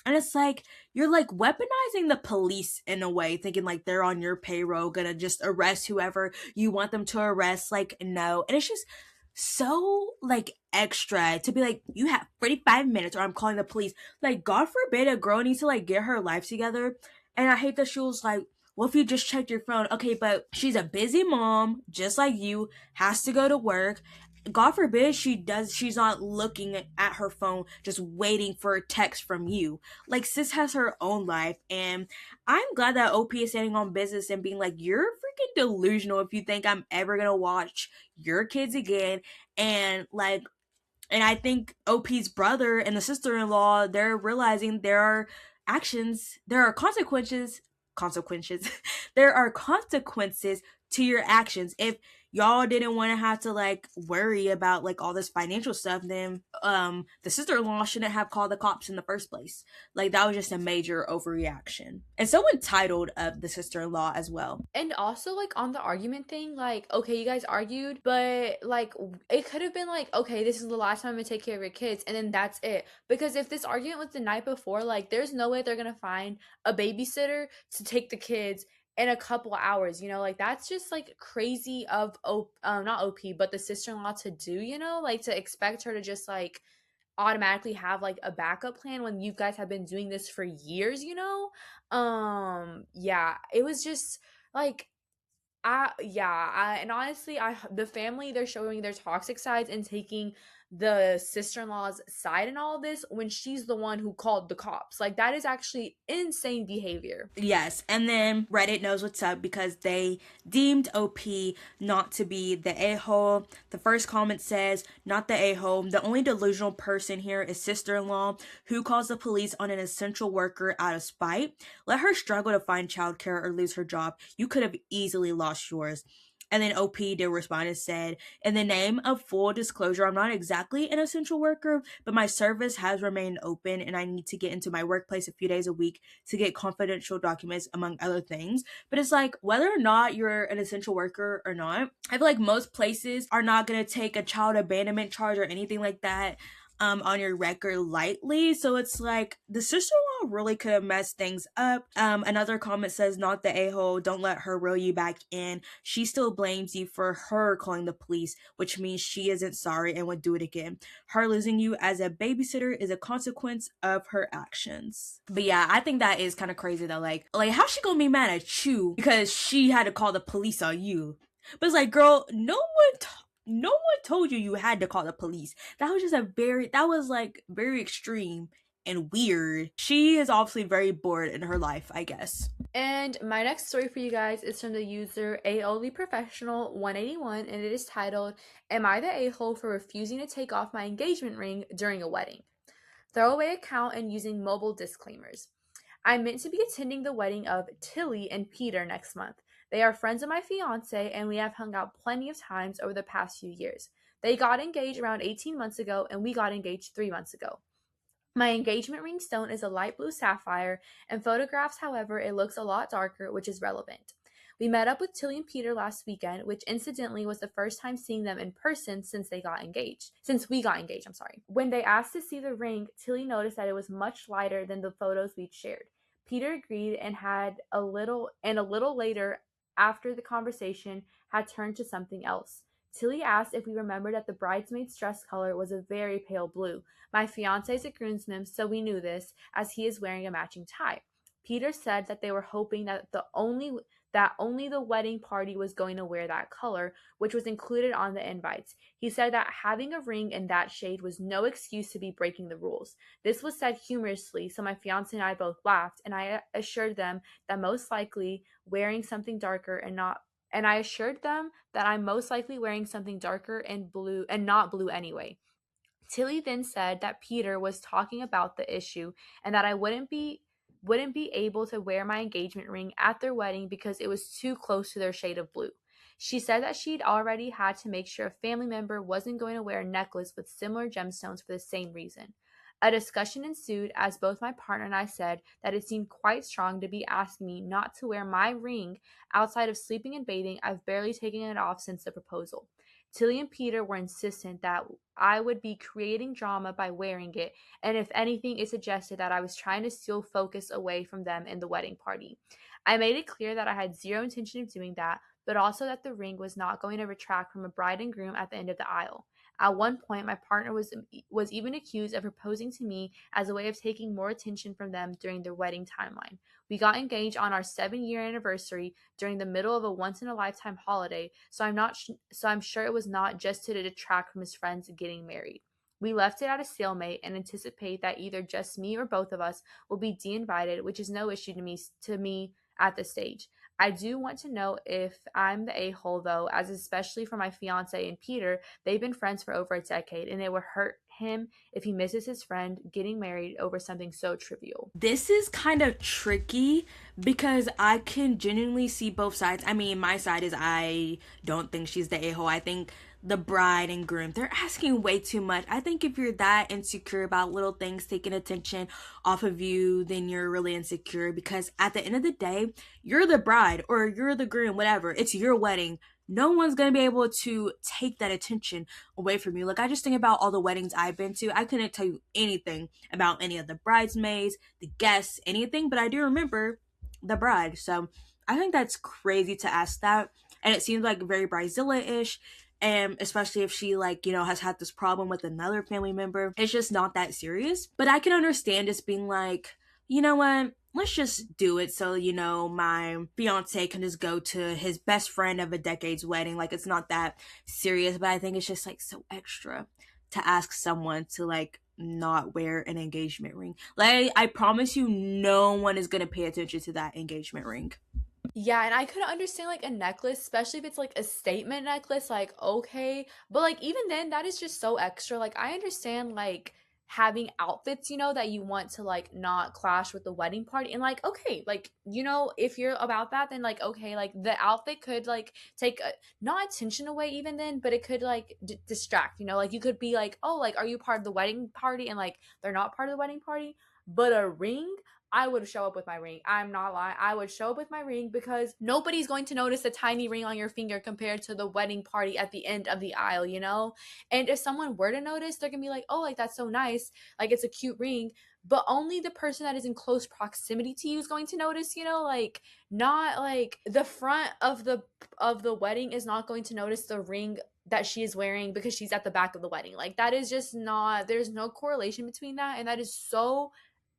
And it's like, you're like weaponizing the police in a way, thinking like they're on your payroll, gonna just arrest whoever you want them to arrest. Like, no. And it's just so like extra to be like, you have 45 minutes or I'm calling the police. Like, God forbid a girl needs to like get her life together. And I hate that she was like, well, if you just checked your phone, okay, but she's a busy mom, just like you, has to go to work. God forbid she's not looking at her phone just waiting for a text from you. Like sis has her own life, and I'm glad that OP is standing on business and being like, you're freaking delusional if you think I'm ever gonna watch your kids again. And like, and I think OP's brother and the sister-in-law, they're realizing there are consequences. There are consequences to your actions. If y'all didn't want to have to like worry about like all this financial stuff, then the sister-in-law shouldn't have called the cops in the first place. Like that was just a major overreaction. And so entitled of the sister-in-law as well. And also, like, on the argument thing, like, okay, you guys argued, but, like, it could have been like, okay, this is the last time I'm gonna take care of your kids, and then that's it. Because if this argument was the night before, like, there's no way they're gonna find a babysitter to take the kids in a couple hours, like, that's just, like, crazy of, not OP, but the sister-in-law to do, like, to expect her to just, like, automatically have like a backup plan when you guys have been doing this for years, yeah, it was just like and honestly, the family, they're showing their toxic sides and taking the sister-in-law's side in all of this when she's the one who called the cops. Like, that is actually insane behavior. Yes, and then Reddit knows what's up because they deemed OP not to be the a-hole. The first comment says, not the a-hole. The only delusional person here is sister-in-law who calls the police on an essential worker out of spite. Let her struggle to find childcare or lose her job. You could have easily lost yours. And then OP did respond and said, in the name of full disclosure, I'm not exactly an essential worker, but my service has remained open and I need to get into my workplace a few days a week to get confidential documents, among other things. But it's like, whether or not you're an essential worker or not, I feel like most places are not going to take a child abandonment charge or anything like that on your record lightly. So it's like the sister-in-law really could have messed things up. Another comment says, not the a-hole, don't let her reel you back in. She still blames you for her calling the police, which means she isn't sorry and would do it again. Her losing you as a babysitter is a consequence of her actions. But yeah, I think that is kind of crazy though. Like how's she gonna be mad at you because she had to call the police on you? But it's like, girl, no one told you had to call the police. That was just very extreme and weird. She is obviously very bored in her life, I guess. And my next story for you guys is from the user AOLProfessional181, and it is titled, Am I the a-hole for refusing to take off my engagement ring during a wedding? Throwaway account and using mobile disclaimers. I'm meant to be attending the wedding of Tilly and Peter next month. They are friends of my fiance, and we have hung out plenty of times over the past few years. They got engaged around 18 months ago, and we got engaged 3 months ago. My engagement ring stone is a light blue sapphire, and photographs, however, it looks a lot darker, which is relevant. We met up with Tilly and Peter last weekend, which incidentally was the first time seeing them in person since we got engaged. When they asked to see the ring, Tilly noticed that it was much lighter than the photos we'd shared. Peter agreed and a little later, after the conversation had turned to something else. Tilly asked if we remembered that the bridesmaid's dress color was a very pale blue. My fiance is a groomsman, so we knew this, as he is wearing a matching tie. Peter said that they were hoping that only the wedding party was going to wear that color, which was included on the invites. He said that having a ring in that shade was no excuse to be breaking the rules. This was said humorously, so my fiance and I both laughed, and I assured them that most likely wearing something darker and I assured them that I'm most likely wearing something darker and blue and not blue anyway. Tilly then said that Peter was talking about the issue and that I wouldn't be able to wear my engagement ring at their wedding because it was too close to their shade of blue. She said that she'd already had to make sure a family member wasn't going to wear a necklace with similar gemstones for the same reason. A discussion ensued as both my partner and I said that it seemed quite strong to be asking me not to wear my ring outside of sleeping and bathing. I've barely taken it off since the proposal. Tilly and Peter were insistent that I would be creating drama by wearing it, and if anything, it suggested that I was trying to steal focus away from them in the wedding party. I made it clear that I had zero intention of doing that, but also that the ring was not going to retract from a bride and groom at the end of the aisle. At one point, my partner was even accused of proposing to me as a way of taking more attention from them during their wedding timeline. We got engaged on our 7-year anniversary during the middle of a once-in-a-lifetime holiday, so I'm sure it was not just to detract from his friends getting married. We left it at a stalemate and anticipate that either just me or both of us will be de-invited, which is no issue to me at this stage. I do want to know if I'm the a-hole, though, as especially for my fiance and Peter, they've been friends for over a decade, and it would hurt him if he misses his friend getting married over something so trivial. This is kind of tricky because I can genuinely see both sides. I mean, my side is I don't think she's the a-hole. I think the bride and groom, they're asking way too much. I think if you're that insecure about little things taking attention off of you, then you're really insecure, because at the end of the day, you're the bride or you're the groom, whatever. It's your wedding. No one's going to be able to take that attention away from you. Like, I just think about all the weddings I've been to. I couldn't tell you anything about any of the bridesmaids, the guests, anything, but I do remember the bride. So I think that's crazy to ask that. And it seems like very Bridezilla-ish. And especially if she, has had this problem with another family member. It's just not that serious. But I can understand just being like, you know what? Let's just do it so, my fiance can just go to his best friend of a decade's wedding. Like, it's not that serious, but I think it's just, so extra. to ask someone to like not wear an engagement ring. Like I promise you no one is going to pay attention to that engagement ring. Yeah, and I could understand like a necklace, especially if it's like a statement necklace, like okay. But like even then, that is just so extra. Like I understand like having outfits, that you want to like not clash with the wedding party. And like, okay, like, if you're about that, then like, okay, like the outfit could like take not attention away even then, but it could like distract, like you could be like, oh, like, are you part of the wedding party? And like, they're not part of the wedding party. But a ring, I would show up with my ring. I'm not lying. I would show up with my ring because nobody's going to notice the tiny ring on your finger compared to the wedding party at the end of the aisle. And if someone were to notice, they're going to be like, oh, like that's so nice. Like it's a cute ring. But only the person that is in close proximity to you is going to notice, like not like the front of the wedding is not going to notice the ring that she is wearing because she's at the back of the wedding. Like that is just not, there's no correlation between that. And that is so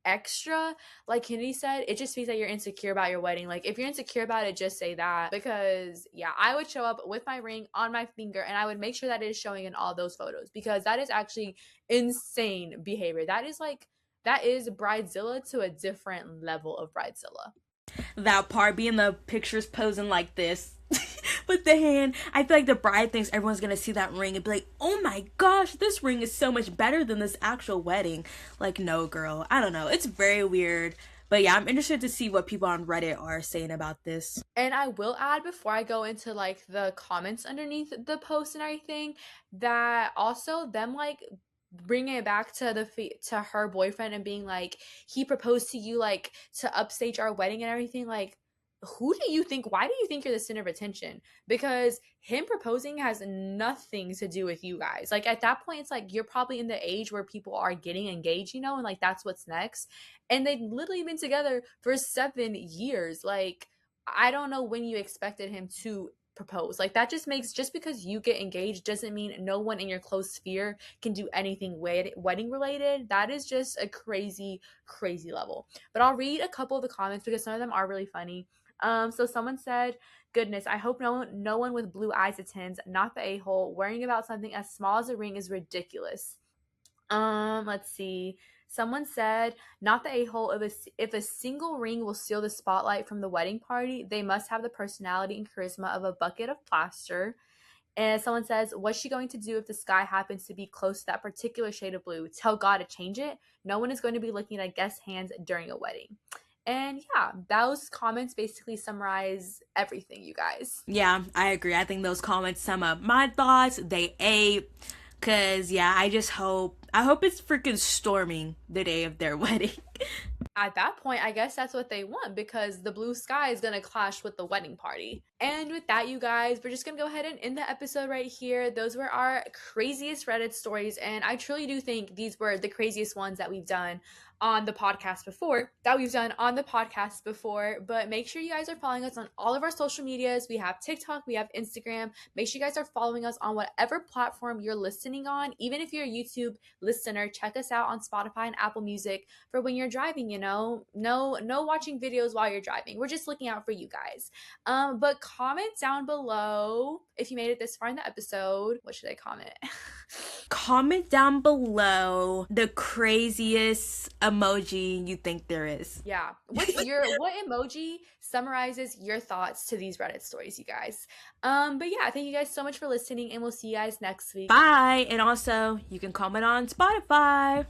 extra. Like Kennedy said, it just means that you're insecure about your wedding. Like if you're insecure about it, just say that. Because yeah, I would show up with my ring on my finger and I would make sure that it is showing in all those photos, because that is actually insane behavior. That is bridezilla to a different level of bridezilla. That part, being the pictures posing like this with the hand. I feel like the bride thinks everyone's gonna see that ring and be like, oh my gosh, this ring is so much better than this actual wedding. Like, no, girl. I don't know. It's very weird. But yeah, I'm interested to see what people on Reddit are saying about this. And I will add, before I go into like the comments underneath the post and everything, that also them like bringing it back to to her boyfriend and being like, he proposed to you like to upstage our wedding and everything. Like, why do you think you're the center of attention? Because him proposing has nothing to do with you guys. Like at that point, it's like you're probably in the age where people are getting engaged, and like that's what's next. And they've literally been together for 7 years. Like, I don't know when you expected him to propose. Like that just because you get engaged doesn't mean no one in your close sphere can do anything wedding related. That is just a crazy level. But I'll read a couple of the comments because some of them are really funny. So someone said, goodness, I hope no one with blue eyes attends, not the a-hole. Worrying about something as small as a ring is ridiculous. Let's see. Someone said, not the a-hole. If a single ring will steal the spotlight from the wedding party, they must have the personality and charisma of a bucket of plaster. And someone says, what's she going to do if the sky happens to be close to that particular shade of blue? Tell God to change it. No one is going to be looking at guest hands during a wedding. And yeah, those comments basically summarize everything, you guys. Yeah, I agree. I think those comments sum up my thoughts. They ate. Cause yeah, I hope it's freaking storming the day of their wedding. At that point, I guess that's what they want, because the blue sky is gonna clash with the wedding party. And with that, you guys, we're just gonna go ahead and end the episode right here. Those were our craziest Reddit stories, and I truly do think these were the craziest ones that we've done on the podcast before. But make sure you guys are following us on all of our social medias. We have TikTok, we have Instagram. Make sure you guys are following us on whatever platform you're listening on. Even if you're a YouTube listener, check us out on Spotify and Apple Music for when you're driving. No watching videos while you're driving. We're just looking out for you guys. But comment down below if you made it this far in the episode. What should I comment? Comment down below the craziest emoji you think there is. Yeah. What emoji summarizes your thoughts to these Reddit stories, you guys? But yeah, thank you guys so much for listening, and we'll see you guys next week. Bye. And also, you can comment on Spotify.